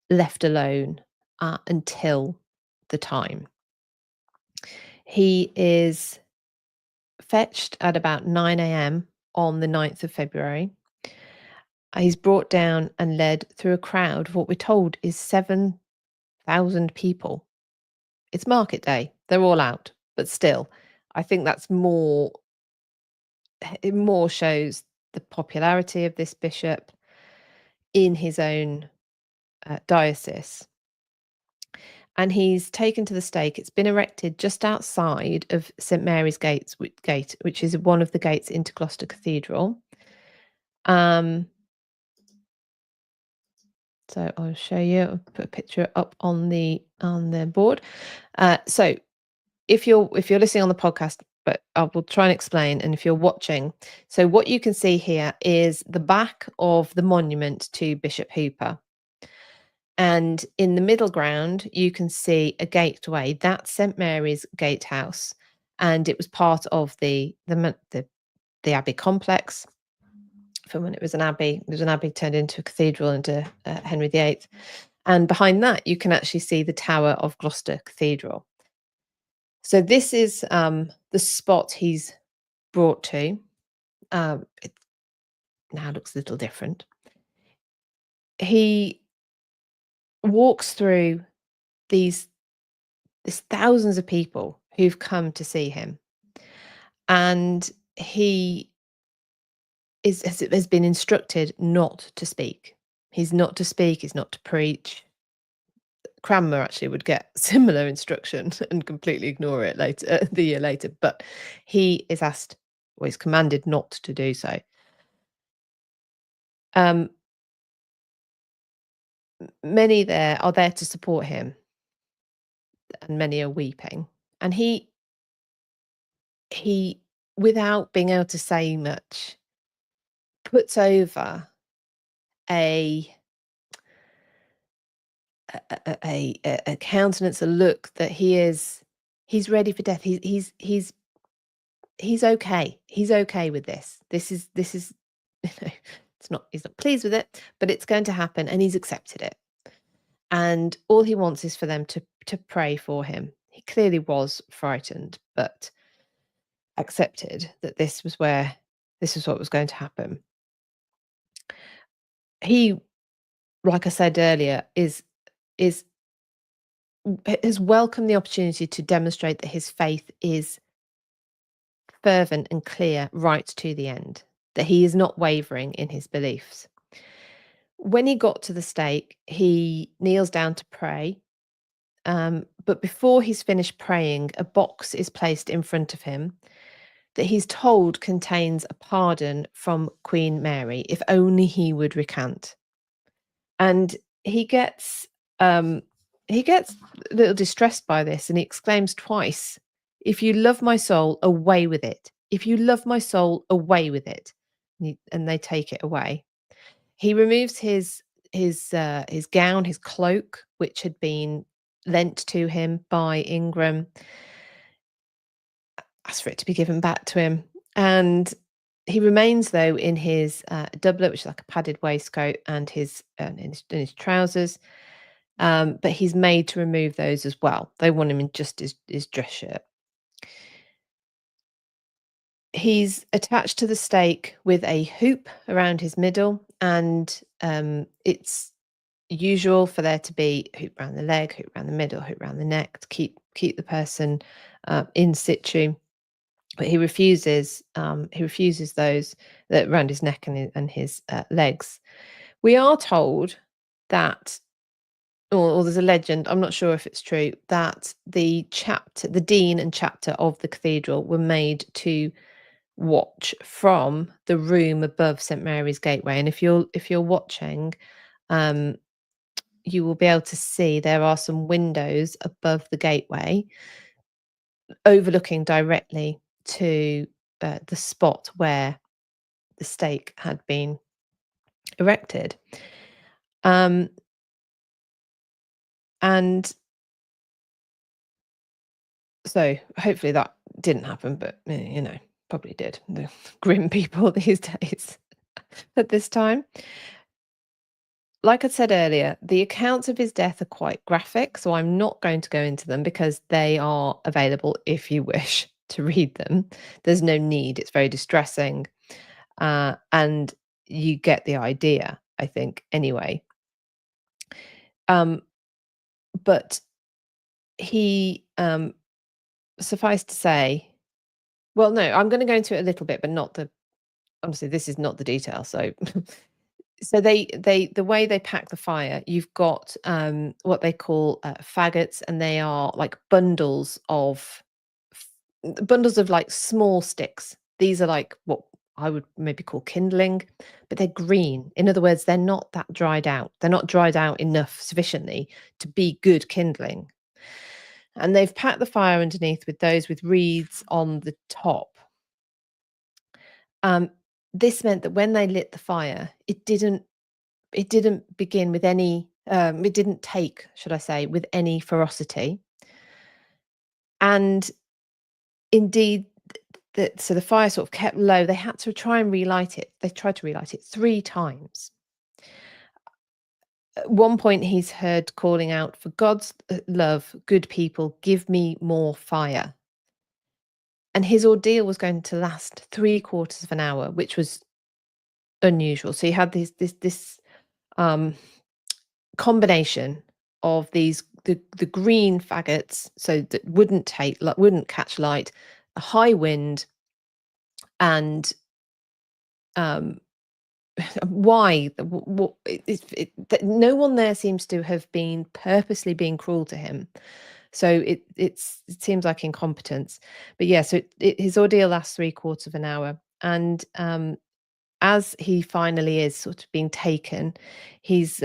left alone until the time. He is fetched at about 9 a.m. on the 9th of February. He's brought down and led through a crowd of what we're told is 7,000 people. It's market day. They're all out, but still, I think it more shows the popularity of this bishop in his own diocese. And he's taken to the stake. It's been erected just outside of St Mary's Gate, which is one of the gates into Gloucester Cathedral. So I'll show you. I'll put a picture up on the board. So if you're listening on the podcast, but I will try and explain. And if you're watching, so what you can see here is the back of the monument to Bishop Hooper. And in the middle ground, you can see a gateway. That's St Mary's Gatehouse, and it was part of the abbey complex from when it was an abbey. It was an abbey turned into a cathedral under Henry VIII. And behind that, you can actually see the tower of Gloucester Cathedral. So this is the spot he's brought to. It now looks a little different. He walks through these thousands of people who've come to see him, and he has been instructed not to speak. He's not to speak. He's not to preach. Cranmer actually would get similar instruction and completely ignore it later, the year later. But he is asked, or he's commanded not to do so. Many there are there to support him, and many are weeping. And he, without being able to say much, puts over a countenance, a look that he's ready for death. He's okay. He's okay with this. This is it's not, he's not pleased with it, but it's going to happen, and he's accepted it. and all he wants is for them to pray for him. He clearly was frightened, but accepted that this was what was going to happen. He, like I said earlier, is has welcomed the opportunity to demonstrate that his faith is fervent and clear right to the end, that he is not wavering in his beliefs. When he got to the stake, he kneels down to pray. But before he's finished praying, a box is placed in front of him that he's told contains a pardon from Queen Mary, if only he would recant. And he gets um, he gets a little distressed by this, and he exclaims twice, "If you love my soul, away with it. If you love my soul, away with it." And they take it away. He removes his gown, his cloak, which had been lent to him by Ingram, asks for it to be given back to him, and he remains though in his doublet, which is like a padded waistcoat, and in his trousers. But he's made to remove those as well. They want him in just his dress shirt. He's attached to the stake with a hoop around his middle, and it's usual for there to be hoop around the leg, hoop around the middle, hoop around the neck to keep the person in situ. But he refuses. He refuses those that around his neck and his legs. We are told that, or there's a legend, I'm not sure if it's true, that the dean and chapter of the cathedral were made to watch from the room above St Mary's Gateway. And if you're watching, you will be able to see there are some windows above the gateway overlooking directly to the spot where the stake had been erected. And so hopefully that didn't happen, but probably did. The grim people these days at this time. Like I said earlier, the accounts of his death are quite graphic, so I'm not going to go into them because they are available if you wish to read them. There's no need. It's very distressing. And you get the idea, I think, anyway. But he, suffice to say, well, no, I'm going to go into it a little bit, but not obviously this is not the detail. So the way they pack the fire, you've got what they call faggots, and they are like bundles of like small sticks. These are like what I would maybe call kindling, but they're green. In other words, they're not that dried out. They're not dried out enough sufficiently to be good kindling. And they've packed the fire underneath with those with reeds on the top. This meant that when they lit the fire, it didn't begin with any it didn't take, should I say, with any ferocity. And indeed, so the fire sort of kept low. They had to try and relight it. They tried to relight it 3 times. At one point, he's heard calling out, "For God's love, good people, give me more fire." And his ordeal was going to last 3/4 of an hour, which was unusual. So you had this combination of the green faggots, so that wouldn't catch light, a high wind, and why no one there seems to have been purposely being cruel to him. So it seems like incompetence. But yeah, so his ordeal lasts 3/4 of an hour, and as he finally is sort of being taken, he's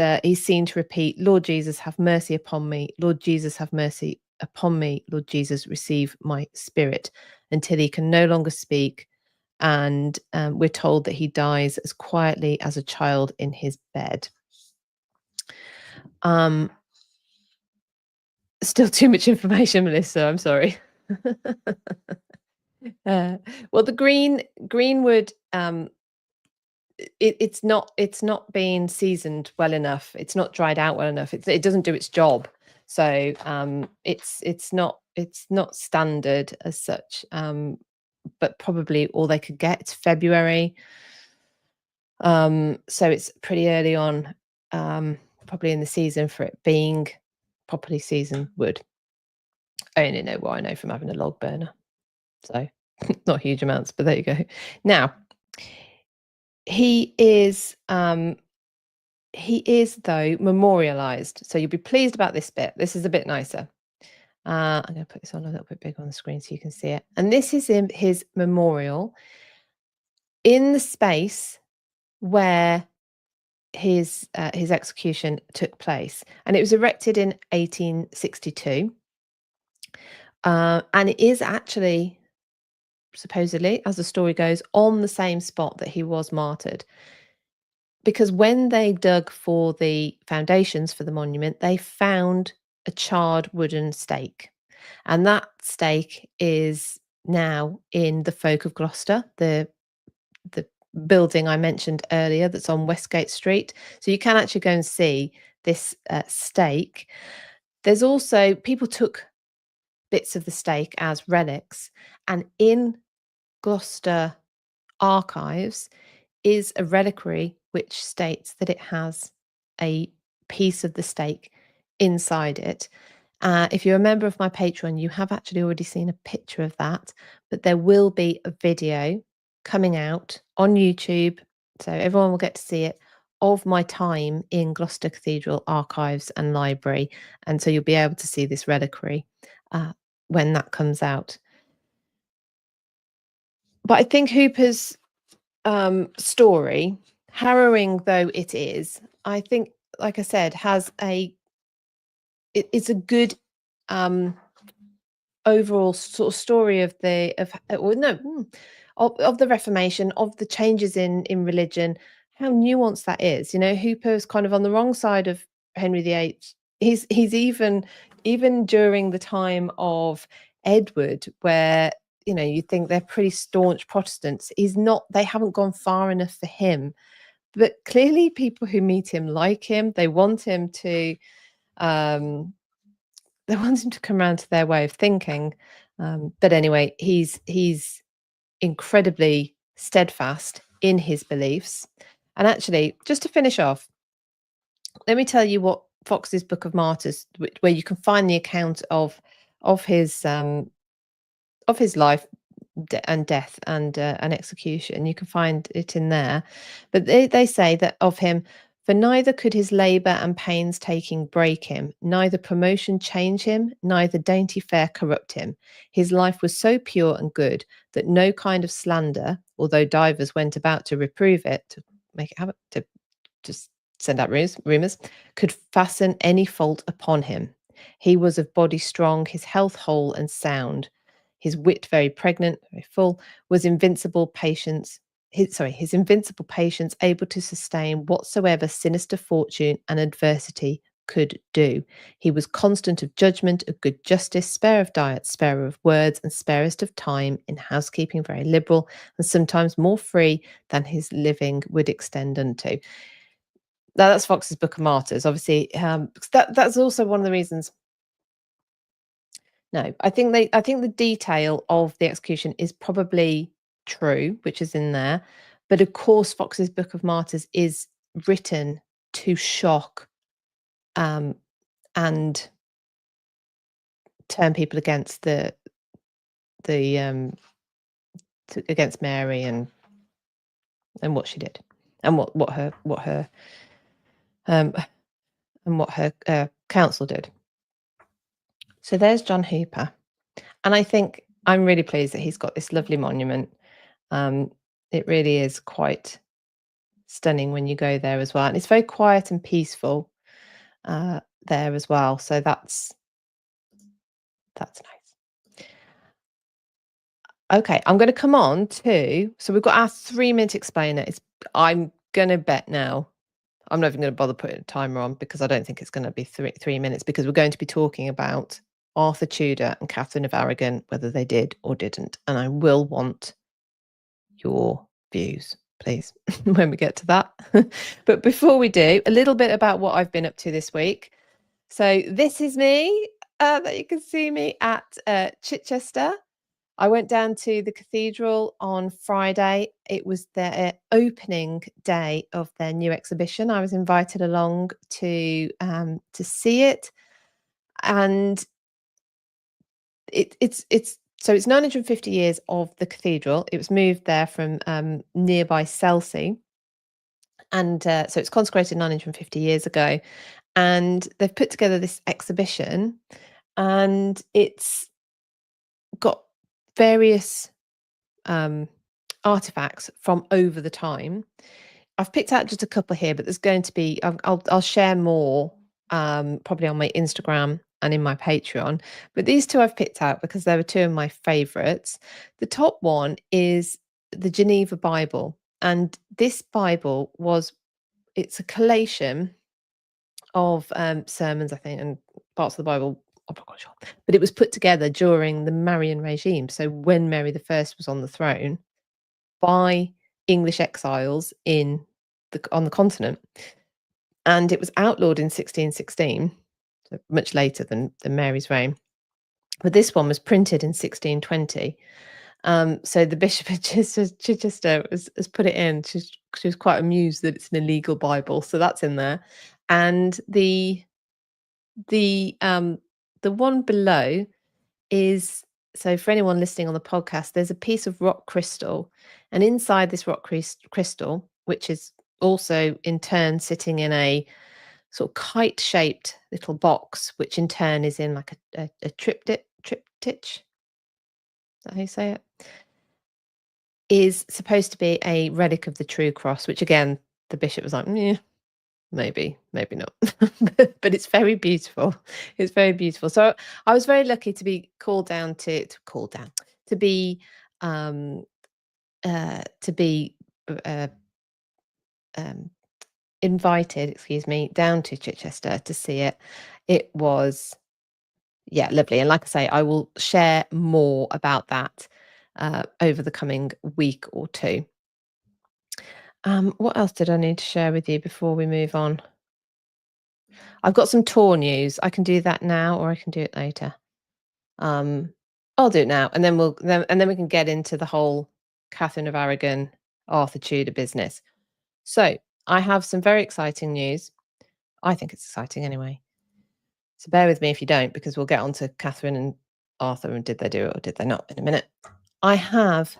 seen to repeat, "Lord Jesus, have mercy upon me. Lord Jesus, have mercy upon me. Lord Jesus, receive my spirit," until he can no longer speak. And we're told that he dies as quietly as a child in his bed. Still too much information, Melissa. I'm sorry. Well, the greenwood it's not been seasoned well enough. It's not dried out well enough. It doesn't do its job. So it's not standard as such. But probably all they could get. It's February. So it's pretty early on, probably in the season for it being properly seasoned wood. I only know what I know from having a log burner. So not huge amounts, but there you go. Now, he is though memorialized. So you'll be pleased about this bit. This is a bit nicer. I'm going to put this on a little bit bigger on the screen so you can see it. And this is his memorial in the space where his execution took place, and it was erected in 1862. And it is actually, supposedly, as the story goes, on the same spot that he was martyred. Because when they dug for the foundations for the monument, they found a charred wooden stake. And that stake is now in the Folk of Gloucester, the building I mentioned earlier that's on Westgate Street. So you can actually go and see this stake. There's also, people took bits of the stake as relics, and in Gloucester archives is a reliquary which states that it has a piece of the stake inside it. If you're a member of my Patreon, you have actually already seen a picture of that, but there will be a video coming out on YouTube, so everyone will get to see it, of my time in Gloucester Cathedral archives and library, and so you'll be able to see this reliquary when that comes out. But I think Hooper's story, harrowing though it is, I think, like I said, it's a good overall sort of story of the of the Reformation, of the changes in religion, how nuanced that is. Hooper's kind of on the wrong side of Henry VIII. He's even during the time of Edward, where you think they're pretty staunch Protestants. They haven't gone far enough for him. But clearly people who meet him like him. They want him to come around to their way of thinking. But anyway, he's incredibly steadfast in his beliefs. And actually, just to finish off, let me tell you what Fox's Book of Martyrs, where you can find the account of his life and death and execution. You can find it in there. But they say that of him, for neither could his labour and painstaking break him, neither promotion change him, neither dainty fare corrupt him. His life was so pure and good that no kind of slander, although divers went about to reprove it, to make it happen, to just send out rumours, could fasten any fault upon him. He was of body strong, his health whole and sound, his wit very pregnant, very full, was invincible patience. His invincible patience able to sustain whatsoever sinister fortune and adversity could do. He was constant of judgment, of good justice, spare of diet, sparer of words, and sparest of time, in housekeeping very liberal, and sometimes more free than his living would extend unto. Now that's Fox's Book of Martyrs, obviously. That's also one of the reasons. No, I think the detail of the execution is probably true, which is in there. But of course, Fox's Book of Martyrs is written to shock and turn people against against Mary and what she did, and what her council did. So there's John Hooper. And I think I'm really pleased that he's got this lovely monument. It really is quite stunning when you go there as well. And it's very quiet and peaceful there as well. So that's nice. Okay, I'm going to come on to, so we've got our 3-minute explainer. I'm going to bet now, I'm not even going to bother putting a timer on, because I don't think it's going to be 3 minutes, because we're going to be talking about Arthur Tudor and Catherine of Aragon, whether they did or didn't. And I will want your views. please, when we get to that. But before we do, a little bit about what I've been up to this week. So this is me, that you can see me at Chichester. I went down to the cathedral on Friday. It was their opening day of their new exhibition. I was invited along to see it, and it's 950 years of the cathedral. It was moved there from nearby Selsey, and so it's consecrated 950 years ago. And they've put together this exhibition, and it's got various artifacts from over the time. I've picked out just a couple here, but there's going to be I'll share more probably on my Instagram and in my Patreon. But these two I've picked out because they were two of my favourites. The top one is the Geneva Bible, and this Bible it's a collation of sermons, I think, and parts of the Bible. I'm not quite sure, but it was put together during the Marian regime. So when Mary the First was on the throne, by English exiles on the continent, and it was outlawed in 1616, so much later than Mary's reign. But this one was printed in 1620. So the Bishop of Chichester has put it in. She was quite amused that it's an illegal Bible, so that's in there. And the one below is, so for anyone listening on the podcast, there's a piece of rock crystal, and inside this rock crystal, which is also in turn sitting in a sort of kite-shaped little box, which in turn is in like a triptych. Is that how you say it? Is supposed to be a relic of the true cross, which again, the bishop was like, yeah, maybe not. But it's very beautiful. It's very beautiful. So I was very lucky to be called down to be um to be uh, invited, excuse me, down to Chichester to see it. It was, yeah, lovely. And like I say, I will share more about that over the coming week or two. What else did I need to share with you before we move on? I've got some tour news. I can do that now, or I can do it later. I'll do it now, and then we can get into the whole Catherine of Aragon, Arthur Tudor business. So I have some very exciting news. I think it's exciting anyway. So bear with me if you don't, because we'll get on to Catherine and Arthur and did they do it or did they not in a minute. I have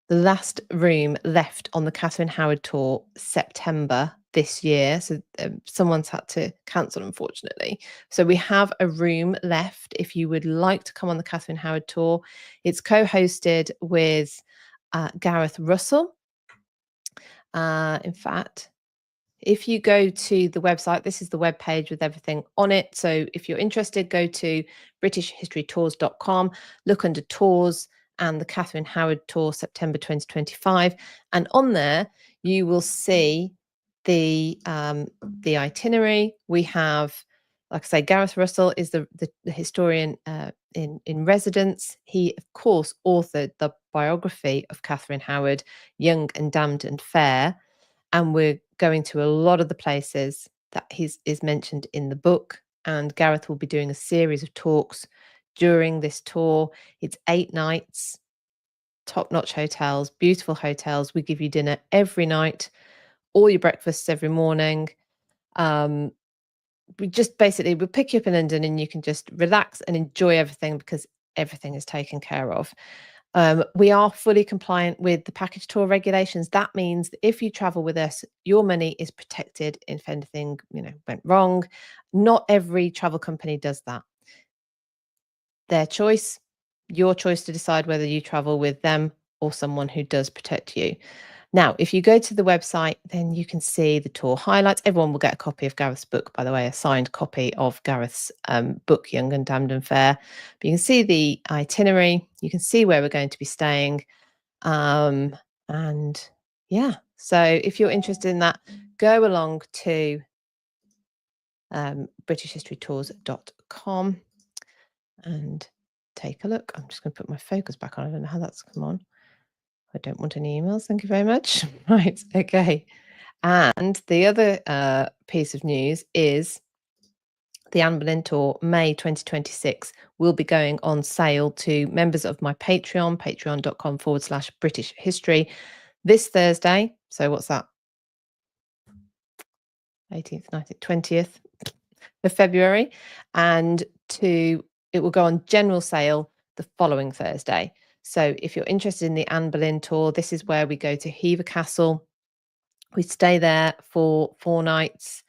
the last room left on the Catherine Howard tour, September this year. So someone's had to cancel, unfortunately. So we have a room left if you would like to come on the Catherine Howard tour. It's co-hosted with Gareth Russell. In fact, if you go to the website, this is the web page with everything on it. So if you're interested, go to britishhistorytours.com, look under tours and the Catherine Howard tour, September 2025. And on there, you will see the itinerary. We have, like I say, Gareth Russell is the historian in residence. He, of course, authored the biography of Catherine Howard, Young and Damned and Fair. And we're going to a lot of the places that is mentioned in the book. And Gareth will be doing a series of talks during this tour. It's 8 nights, top-notch hotels, beautiful hotels. We give you dinner every night, all your breakfasts every morning. We'll pick you up in London and you can just relax and enjoy everything because everything is taken care of. We are fully compliant with the package tour regulations. That means that if you travel with us, your money is protected if anything, went wrong. Not every travel company does that. Their choice, your choice to decide whether you travel with them or someone who does protect you. Now, if you go to the website, then you can see the tour highlights. Everyone will get a copy of Gareth's book, by the way, a signed copy of Gareth's book, Young and Damned and Fair. But you can see the itinerary. You can see where we're going to be staying. And yeah, so if you're interested in that, go along to britishhistorytours.com and take a look. I'm just going to put my focus back on. I don't know how that's come on. I don't want any emails, thank you very much. Right, okay. And the other piece of news is the Anne Boleyn Tour, May 2026, will be going on sale to members of my Patreon, patreon.com/British History, this Thursday. So what's that? 18th, 19th, 20th of February. And it will go on general sale the following Thursday. So if you're interested in the Anne Boleyn Tour, this is where we go to Hever Castle. We stay there for 4 nights.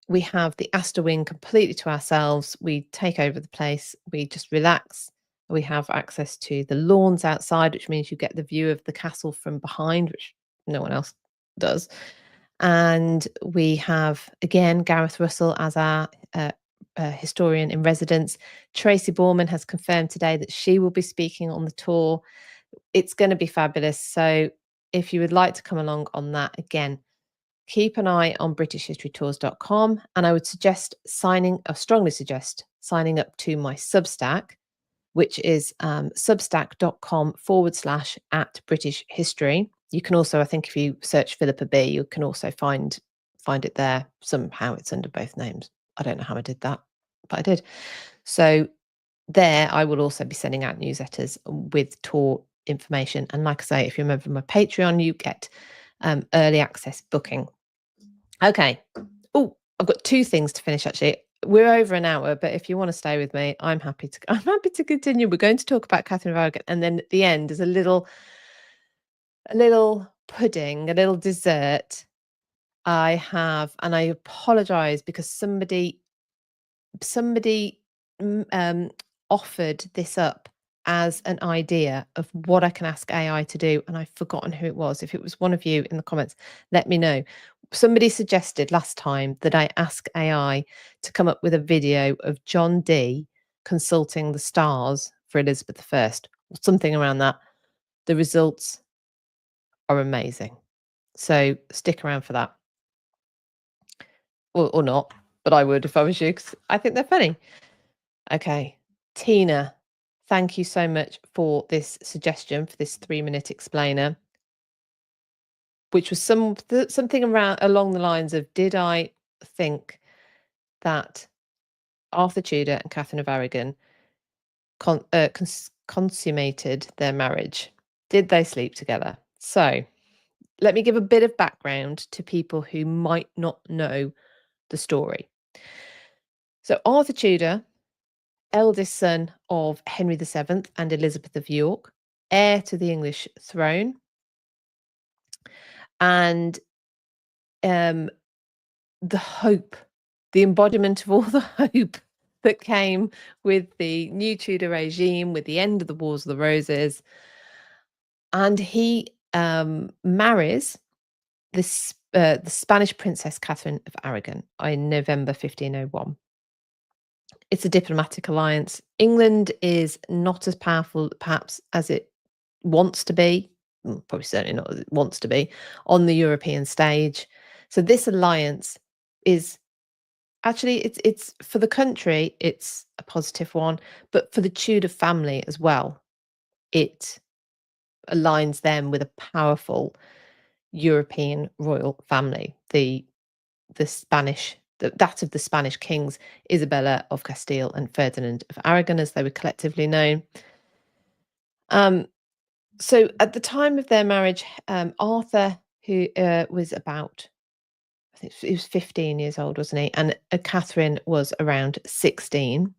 We have the Astor Wing completely to ourselves. We take over the place. We just relax. We have access to the lawns outside, which means you get the view of the castle from behind, which no one else does. And we have, again, Gareth Russell as our historian in residence. Tracy Borman has confirmed today that she will be speaking on the tour. It's going to be fabulous. So if you would like to come along on that, again, keep an eye on britishhistorytours.com, and I would strongly suggest signing up to my Substack, which is substack.com/@British History. You can also, I think, if you search Philippa B, you can also find it there. Somehow it's under both names. I don't know how I did that, but I did. So there, I will also be sending out newsletters with tour information. And like I say, if you're a member of my Patreon, you get early access booking. Okay. Oh, I've got 2 things to finish actually. We're over an hour, but if you want to stay with me, I'm happy to continue. We're going to talk about Catherine of Aragon, and then at the end is a little pudding, a little dessert I have, and I apologize because somebody offered this up as an idea of what I can ask AI to do, and I've forgotten who it was. If it was one of you in the comments, let me know. Somebody suggested last time that I ask AI to come up with a video of John Dee consulting the stars for Elizabeth I, or something around that. The results are amazing. So stick around for that. Or not, but I would if I was you, because I think they're funny. Okay, Tina, thank you so much for this suggestion, for this 3-minute explainer, which was something along the lines of, did I think that Arthur Tudor and Catherine of Aragon consummated their marriage? Did they sleep together? So let me give a bit of background to people who might not know the story. So Arthur Tudor, eldest son of Henry VII and Elizabeth of York, heir to the English throne, and the hope, the embodiment of all the hope that came with the new Tudor regime, with the end of the Wars of the Roses. And he marries the Spanish Princess Catherine of Aragon in November 1501. It's a diplomatic alliance. England is not as powerful, perhaps, as it wants to be, probably certainly not as it wants to be, on the European stage. So this alliance is actually, it's for the country, it's a positive one, but for the Tudor family as well, it aligns them with a powerful European royal family. That of the Spanish kings, Isabella of Castile and Ferdinand of Aragon, as they were collectively known. So at the time of their marriage, Arthur, who was about, I think he was 15 years old, wasn't he? And Catherine was around 16.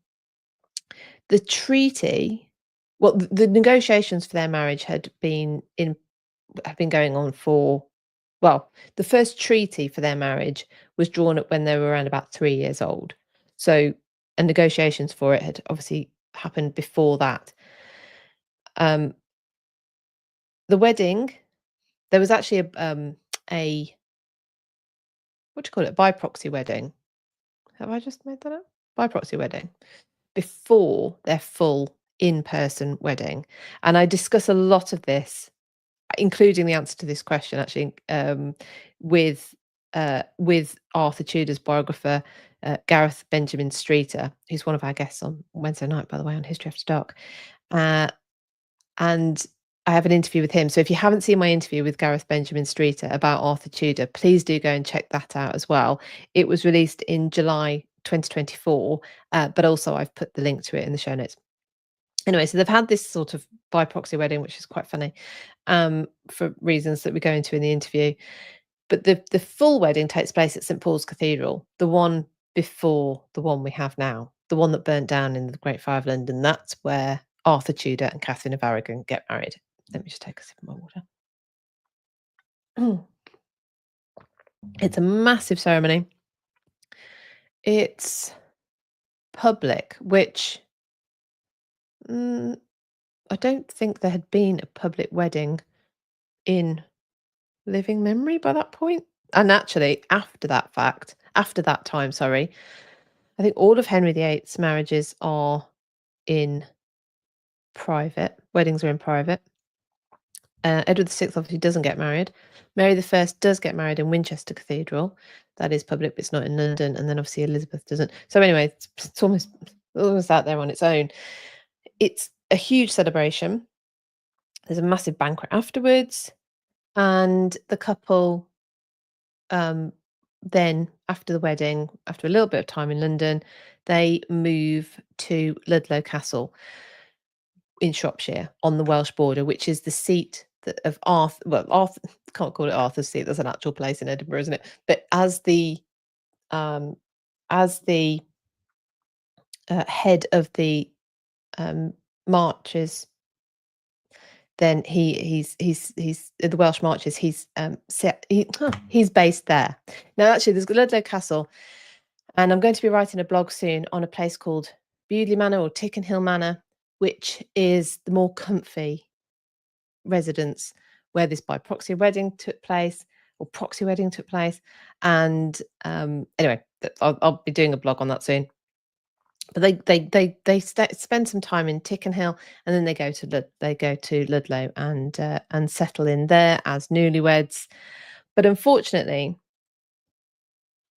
The treaty, well, the negotiations for their marriage have been going on for, well, the first treaty for their marriage was drawn up when they were around about 3 years old. So, and negotiations for it had obviously happened before that. The wedding, there was actually a what do you call it? By proxy wedding. Have I just made that up? By proxy wedding before their full in-person wedding. And I discuss a lot of this, including the answer to this question, actually, with Arthur Tudor's biographer, Gareth Benjamin Streeter, who's one of our guests on Wednesday night, by the way, on History After Dark. And I have an interview with him. So if you haven't seen my interview with Gareth Benjamin Streeter about Arthur Tudor, please do go and check that out as well. It was released in July 2024, but also I've put the link to it in the show notes. Anyway, so they've had this sort of by proxy wedding, which is quite funny, for reasons that we go into in the interview. But the full wedding takes place at St Paul's Cathedral, the one before the one we have now, the one that burnt down in the Great Fire of London. That's where Arthur Tudor and Catherine of Aragon get married. Let me just take a sip of my water. It's a massive ceremony. It's public, which I don't think there had been a public wedding in living memory by that point. And actually, after that time, sorry, I think all of Henry VIII's marriages are in private. Weddings are in private. Edward VI obviously doesn't get married. Mary I does get married in Winchester Cathedral. That is public, but it's not in London. And then obviously Elizabeth doesn't. So anyway, it's almost out there on its own. It's a huge celebration. There's a massive banquet afterwards. And the couple, then after the wedding, after a little bit of time in London, they move to Ludlow Castle in Shropshire on the Welsh border, which is the seat of Arthur. Well, Arthur can't call it Arthur's seat. There's an actual place in Edinburgh, isn't it? But as the head of the marches, then he's the Welsh marches. He's based there. Now, actually, there's Ludlow Castle, and I'm going to be writing a blog soon on a place called Bewdley Manor or Tickenhill Manor, which is the more comfy residence where this by proxy wedding took place, or proxy wedding took place. And anyway, I'll be doing a blog on that soon. But they spend some time in Tickenhill, and then they go to Ludlow and settle in there as newlyweds. But unfortunately,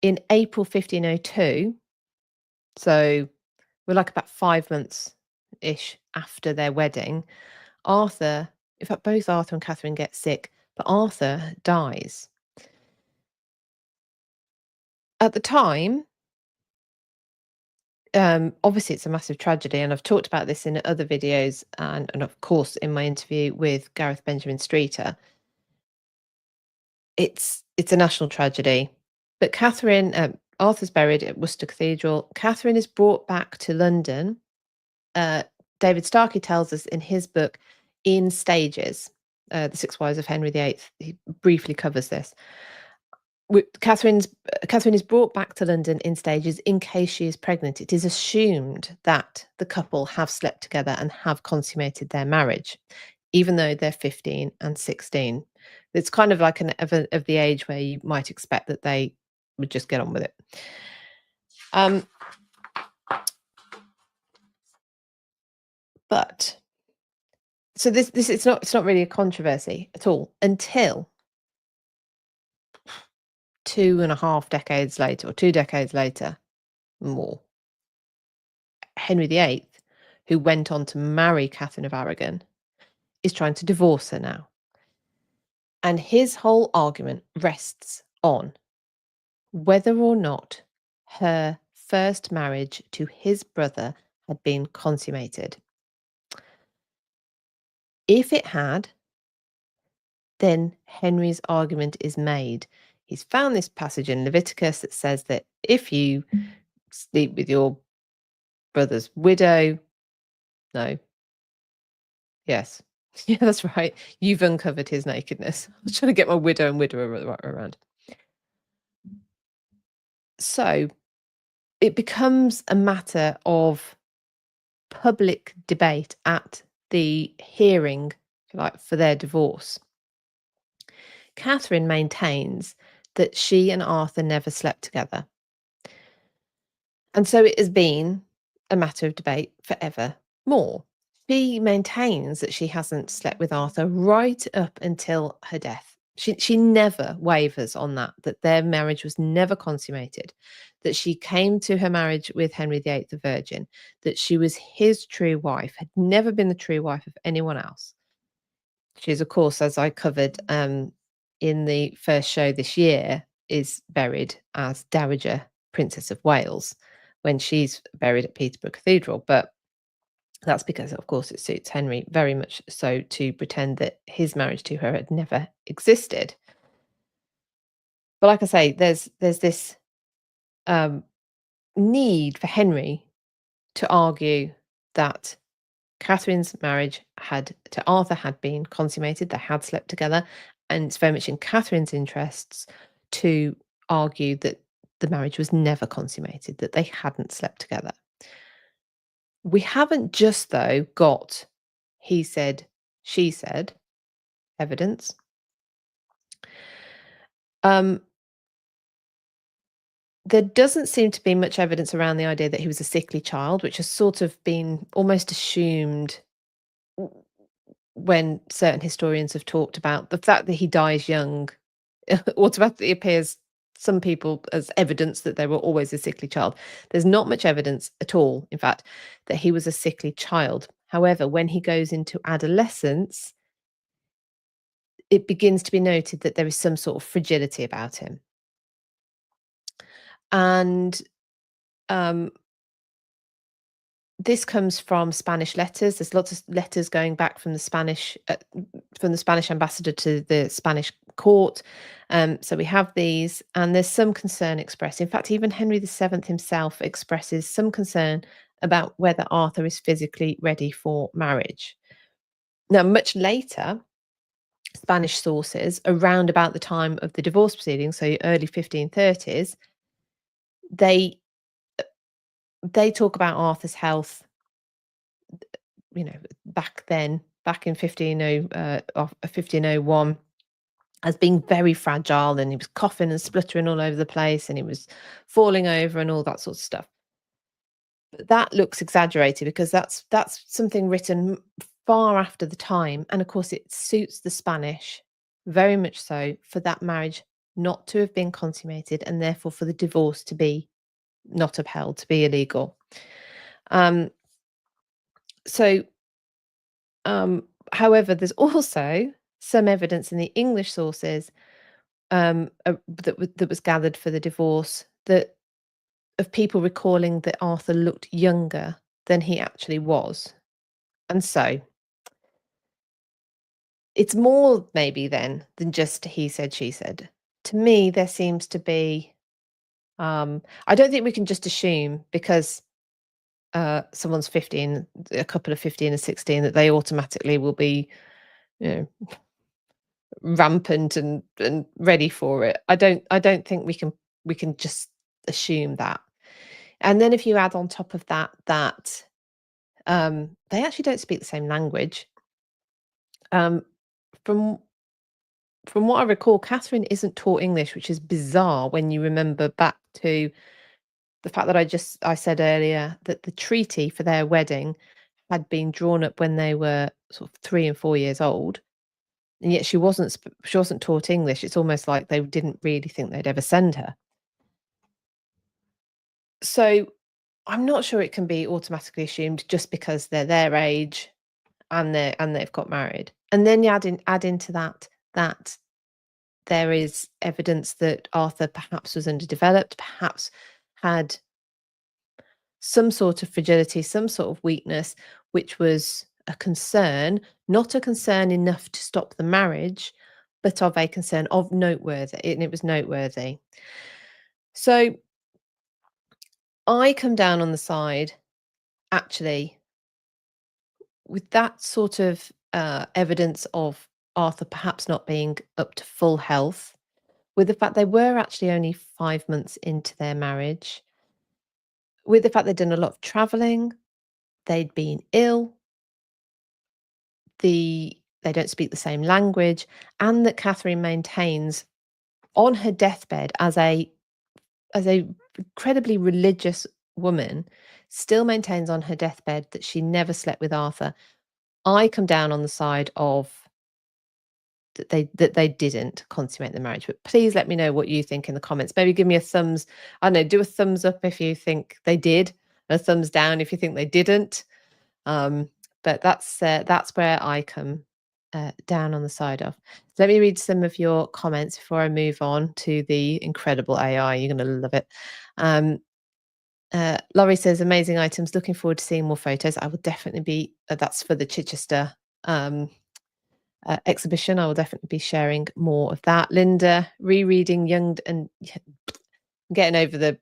in April 1502, so we're like about 5 months ish after their wedding, Arthur, in fact, both Arthur and Catherine get sick, but Arthur dies. At the time, obviously it's a massive tragedy, and I've talked about this in other videos and of course in my interview with Gareth Benjamin Streeter. It's a national tragedy. But Catherine, Arthur's buried at Worcester Cathedral. Catherine is brought back to London. David Starkey tells us in his book, in stages, The Six Wives of Henry VIII, he briefly covers this. Catherine is brought back to London in stages in case she is pregnant. It is assumed that the couple have slept together and have consummated their marriage, even though they're 15 and 16. It's kind of like of the age where you might expect that they would just get on with it. But so this it's not really a controversy at all until 2.5 decades later, or 2 decades later, more. Henry VIII, who went on to marry Catherine of Aragon, is trying to divorce her now. And his whole argument rests on whether or not her first marriage to his brother had been consummated. If it had, then Henry's argument is made. He's found this passage in Leviticus that says that if you sleep with your brother's widow, no. Yes. Yeah, that's right. You've uncovered his nakedness. I was trying to get my widow and widower around. So it becomes a matter of public debate at the hearing, for their divorce. Catherine maintains that she and Arthur never slept together. And so it has been a matter of debate forever more. She maintains that she hasn't slept with Arthur right up until her death. She never wavers on that their marriage was never consummated, that she came to her marriage with Henry VIII the Virgin, that she was his true wife, had never been the true wife of anyone else. She's, of course, as I covered in the first show this year, is buried as Dowager Princess of Wales when she's buried at Peterborough Cathedral. But that's because, of course, it suits Henry very much so to pretend that his marriage to her had never existed. But like I say, there's this um, need for Henry to argue that Catherine's marriage had to Arthur had been consummated, they had slept together, and it's very much in Catherine's interests to argue that the marriage was never consummated, that they hadn't slept together. We haven't just, though, got he said, she said evidence. Um, there doesn't seem to be much evidence around the idea that he was a sickly child, which has sort of been almost assumed when certain historians have talked about the fact that he dies young. Automatically appears some people as evidence that they were always a sickly child. There's not much evidence at all, in fact, that he was a sickly child. However, when he goes into adolescence, it begins to be noted that there is some sort of fragility about him. And um, this comes from Spanish letters. There's lots of letters going back from the Spanish ambassador to the Spanish court. So we have these, and there's some concern expressed. In fact, even Henry VII himself expresses some concern about whether Arthur is physically ready for marriage. Now, much later, Spanish sources, around about the time of the divorce proceedings, so early 1530s, they they talk about Arthur's health, back then, back in 1501, as being very fragile, and he was coughing and spluttering all over the place, and he was falling over and all that sort of stuff. But that looks exaggerated because that's something written far after the time, and of course it suits the Spanish very much so for that marriage not to have been consummated, and therefore for the divorce to be not upheld, to be illegal. Um, so However, there's also some evidence in the English sources that was gathered for the divorce, that of people recalling that Arthur looked younger than he actually was. And so it's more maybe then than just he said, she said. To me, there seems to be, I don't think we can just assume because someone's 15, a couple of 15 and 16, that they automatically will be, you know, rampant and ready for it. I don't think we can just assume that. And then if you add on top of that they actually don't speak the same language. Um, from from what I recall, Catherine isn't taught English, which is bizarre when you remember back to the fact that I said earlier that the treaty for their wedding had been drawn up when they were sort of 3 and 4 years old, and yet she wasn't taught English. It's almost like they didn't really think they'd ever send her. So, I'm not sure it can be automatically assumed just because they're their age and they've got married. And then you add into that there is evidence that Arthur perhaps was underdeveloped, perhaps had some sort of fragility, some sort of weakness, which was a concern, not a concern enough to stop the marriage, but of a concern of noteworthy, and it was noteworthy. So I come down on the side, actually, with that sort of evidence of Arthur perhaps not being up to full health, with the fact they were actually only 5 months into their marriage, with the fact they'd done a lot of traveling, they'd been ill, they don't speak the same language, and that Catherine maintains on her deathbed as a incredibly religious woman, still maintains on her deathbed that she never slept with Arthur. I come down on the side of that they didn't consummate the marriage. But please let me know what you think in the comments. Maybe give me a thumbs, I don't know, do a thumbs up if you think they did, a thumbs down if you think they didn't. But that's where I come down on the side of. Let me read some of your comments before I move on to the incredible AI. You're going to love it. Laurie says, amazing items. Looking forward to seeing more photos. I will definitely be, that's for the Chichester exhibition. I will definitely be sharing more of that. Linda, rereading Young and getting over the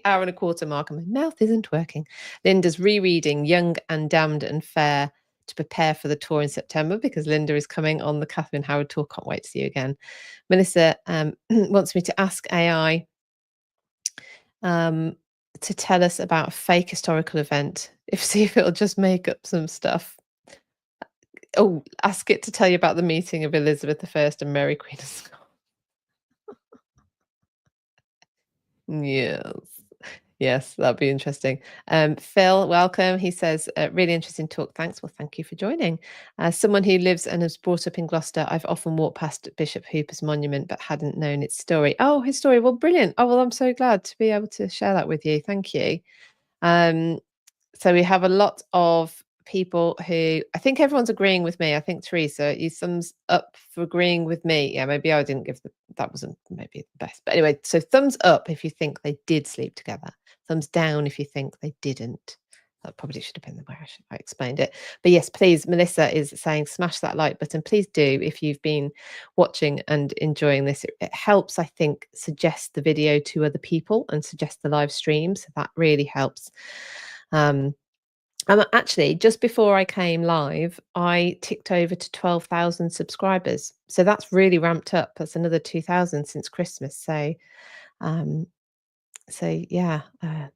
hour and a quarter mark and my mouth isn't working. Linda's rereading Young and Damned and Fair to prepare for the tour in September, because Linda is coming on the Catherine Howard tour. Can't wait to see you again. Melissa wants me to ask AI to tell us about a fake historical event. See if it'll just make up some stuff. Oh, ask it to tell you about the meeting of Elizabeth I and Mary Queen of Scots. Yes. Yes, that'd be interesting. Phil, welcome. He says, really interesting talk. Thanks. Well, thank you for joining. Someone who lives and is brought up in Gloucester, I've often walked past Bishop Hooper's monument, but hadn't known its story. Oh, his story. Well, brilliant. Oh, well, I'm so glad to be able to share that with you. Thank you. So we have a lot of people who, I think everyone's agreeing with me. I think Teresa, you thumbs up for agreeing with me. Yeah, maybe I didn't give that wasn't maybe the best. But anyway, so thumbs up if you think they did sleep together. Thumbs down if you think they didn't. That probably should have been the way I explained it. But yes, please, Melissa is saying smash that like button. Please do if you've been watching and enjoying this. It helps, I think, suggest the video to other people and suggest the live stream. So that really helps. And actually, just before I came live, I ticked over to 12,000 subscribers. So that's really ramped up. That's another 2,000 since Christmas. So yeah,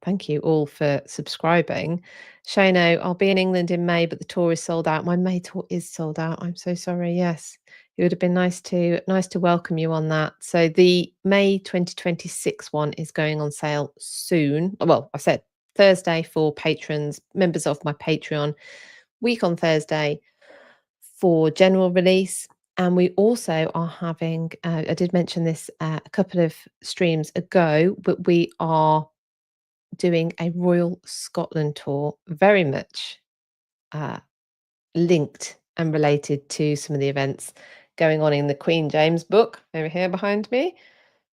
thank you all for subscribing. Shano, I'll be in England in May, but the tour is sold out. My May tour is sold out. I'm so sorry. Yes, it would have been nice to welcome you on that. So the May 2026 one is going on sale soon. Well, I said Thursday for patrons, members of my Patreon. Week on Thursday for general release. And we also are having, I did mention this a couple of streams ago, but we are doing a Royal Scotland tour, very much linked and related to some of the events going on in the Queen James book over here behind me.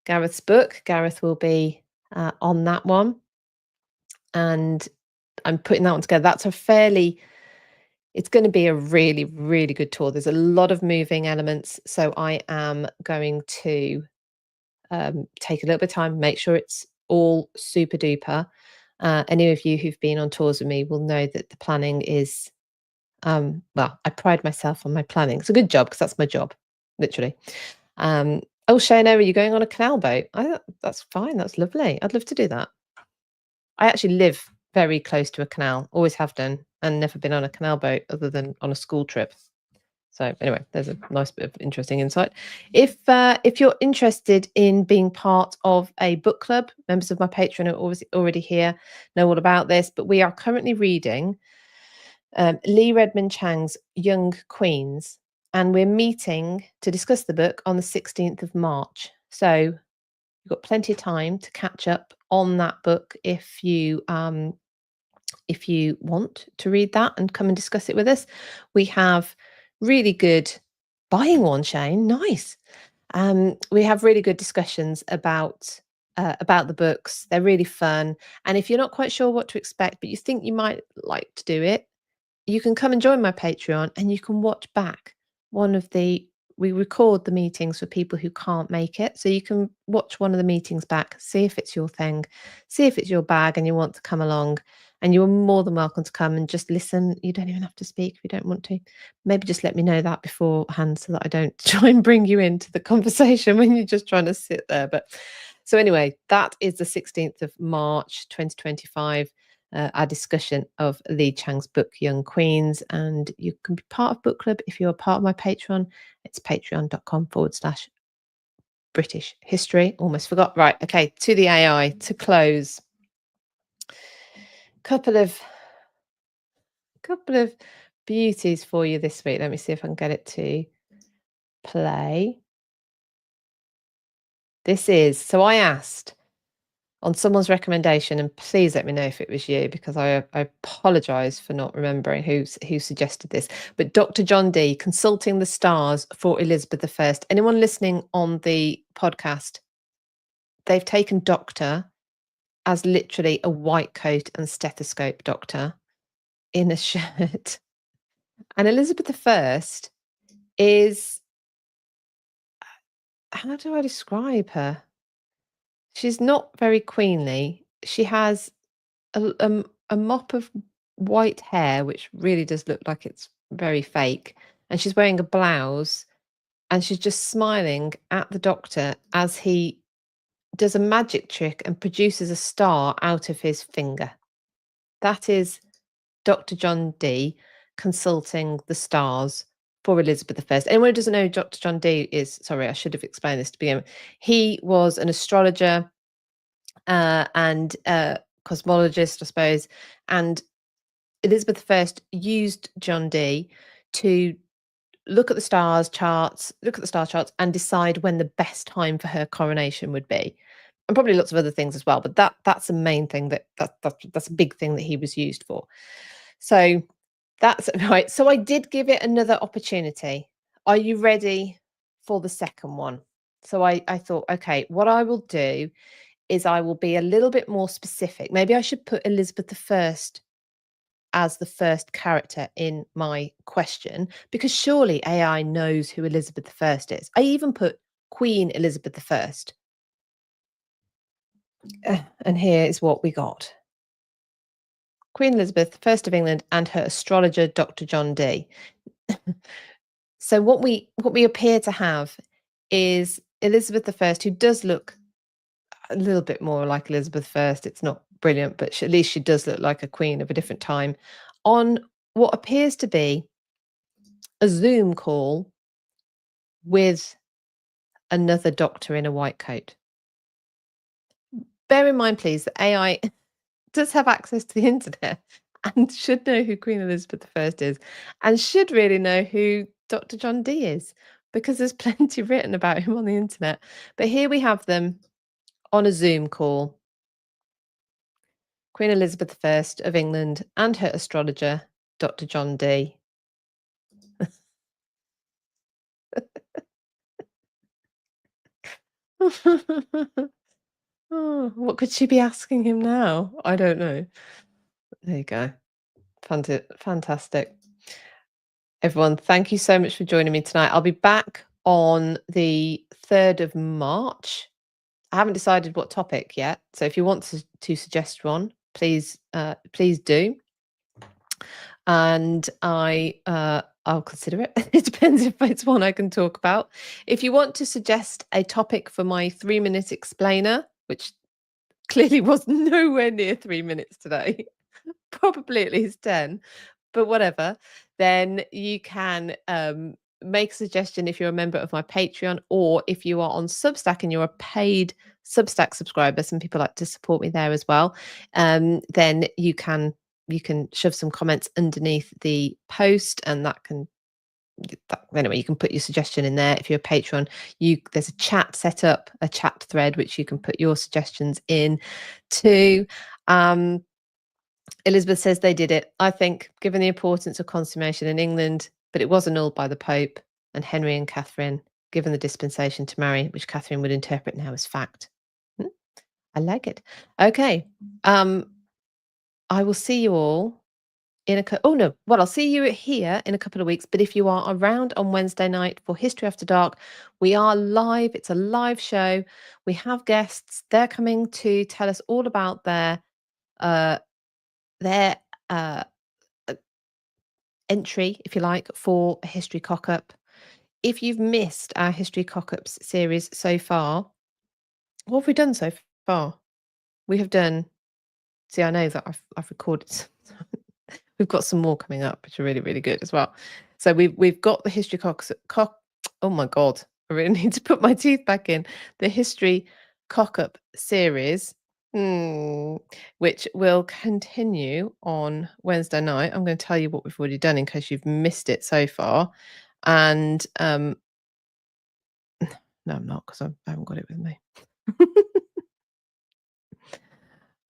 Gareth's book. Gareth will be on that one. And I'm putting that one together. That's it's going to be a really, really good tour. There's a lot of moving elements. So I am going to take a little bit of time, make sure it's all super duper. Any of you who've been on tours with me will know that the planning is, well, I pride myself on my planning. It's a good job because that's my job, literally. Oh, Shana, are you going on a canal boat? That's fine. That's lovely. I'd love to do that. I actually live very close to a canal, always have done, and never been on a canal boat other than on a school trip. So anyway, there's a nice bit of interesting insight. If you're interested in being part of a book club, members of my Patreon are already here, know all about this, but we are currently reading Lee Redmond Chang's Young Queens, and we're meeting to discuss the book on the 16th of March. So you've got plenty of time to catch up on that book if you want to read that and come and discuss it with us. We have really good buying one, Shane. Nice. We have really good discussions about the books. They're really fun. And if you're not quite sure what to expect, but you think you might like to do it, you can come and join my Patreon and you can watch back we record the meetings for people who can't make it. So you can watch one of the meetings back, see if it's your thing, see if it's your bag and you want to come along. And you're more than welcome to come and just listen. You don't even have to speak if you don't want to. Maybe just let me know that beforehand so that I don't try and bring you into the conversation when you're just trying to sit there. But so anyway, that is the 16th of March, 2025. Our discussion of Lee Chang's book, Young Queens. And you can be part of book club if you're a part of my Patreon. It's patreon.com/British history. Almost forgot. Right. Okay. To the AI to close. Couple of beauties for you this week. Let me see if I can get it to play. So I asked on someone's recommendation, and please let me know if it was you, because I apologise for not remembering who suggested this. But Dr. John Dee, Consulting the Stars for Elizabeth I. Anyone listening on the podcast, they've taken doctor as literally a white coat and stethoscope doctor in a shirt. And Elizabeth I is, how do I describe her? She's not very queenly. She has a mop of white hair, which really does look like it's very fake. And she's wearing a blouse, and she's just smiling at the doctor as he does a magic trick and produces a star out of his finger. That is Dr. John Dee, consulting the stars for Elizabeth I. Anyone who doesn't know who Dr. John Dee is, sorry, I should have explained this to begin with. He was an astrologer and cosmologist, I suppose, and Elizabeth I used John Dee to look at the star charts and decide when the best time for her coronation would be. And probably lots of other things as well, but that's the main thing that's a big thing that he was used for. So that's right. So I did give it another opportunity. Are you ready for the second one? So I thought, okay, what I will do is I will be a little bit more specific. Maybe I should put Elizabeth I as the first character in my question, because surely AI knows who Elizabeth I is. I even put Queen Elizabeth I. And here is what we got. Queen Elizabeth, First of England, and her astrologer, Dr. John Dee. So what we appear to have is Elizabeth I, who does look a little bit more like Elizabeth I. It's not brilliant, but at least she does look like a queen of a different time, on what appears to be a Zoom call with another doctor in a white coat. Bear in mind, please, that AI does have access to the internet and should know who Queen Elizabeth I is, and should really know who Dr. John Dee is, because there's plenty written about him on the internet. But here we have them on a Zoom call. Queen Elizabeth I of England and her astrologer, Dr. John Dee. Oh, what could she be asking him now? I don't know. There you go. Fantastic. Everyone, thank you so much for joining me tonight. I'll be back on the 3rd of March. I haven't decided what topic yet, so if you want to suggest one, please do. And I'll consider it. It depends if it's one I can talk about. If you want to suggest a topic for my 3-minute explainer, which clearly was nowhere near 3 minutes today, probably at least 10, but whatever, then you can make a suggestion if you're a member of my Patreon, or if you are on Substack and you're a paid Substack subscriber, some people like to support me there as well, then you can shove some comments underneath the post, and anyway, you can put your suggestion in there. If you're a patron, there's a chat set up, a chat thread, which you can put your suggestions in to. Elizabeth says they did it. I think, given the importance of consummation in England, but it was annulled by the Pope and Henry and Catherine, given the dispensation to marry, which Catherine would interpret now as fact. I like it. Okay. I will see you all I'll see you here in a couple of weeks. But if you are around on Wednesday night for History After Dark, we are live. It's a live show. We have guests. They're coming to tell us all about their uh, entry, if you like, for a history cock-up. If you've missed our history cock-ups series so far, what have we done so far? We have done. See, I know that I've recorded. We've got some more coming up, which are really, really good as well. So we've got the history oh my God, I really need to put my teeth back in. The history cock-up series, which will continue on Wednesday night. I'm going to tell you what we've already done in case you've missed it so far. And no, I'm not, because I haven't got it with me.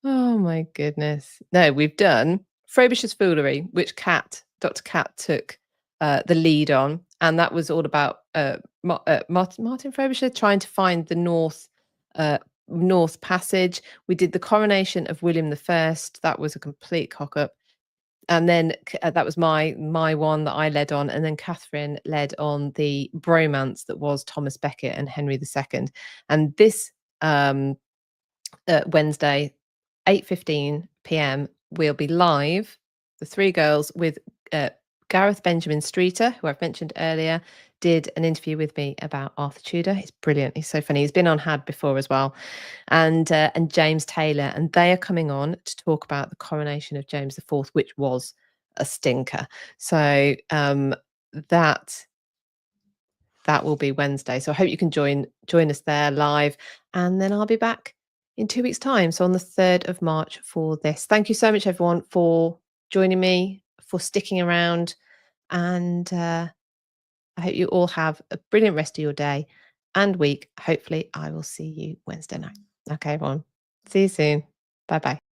Oh my goodness. No, we've done Frobisher's Foolery, which Dr. Cat took the lead on, and that was all about Martin Frobisher trying to find the uh, North Passage. We did the coronation of William the First. That was a complete cock up, and then that was my one that I led on, and then Catherine led on the bromance that was Thomas Becket and Henry II. And this Wednesday, 8:15 p.m. we'll be live, the three girls, with Gareth Benjamin Streeter, who I've mentioned earlier, did an interview with me about Arthur Tudor. He's brilliant. He's so funny. He's been on Had before as well, and James Taylor, and they are coming on to talk about the coronation of James IV, which was a stinker. So that that will be Wednesday. So I hope you can join us there live, and then I'll be back in 2 weeks' time. So on the 3rd of March for this. Thank you so much, everyone, for joining me, for sticking around, and I hope you all have a brilliant rest of your day and week. Hopefully, I will see you Wednesday night. Okay, everyone. See you soon. Bye bye.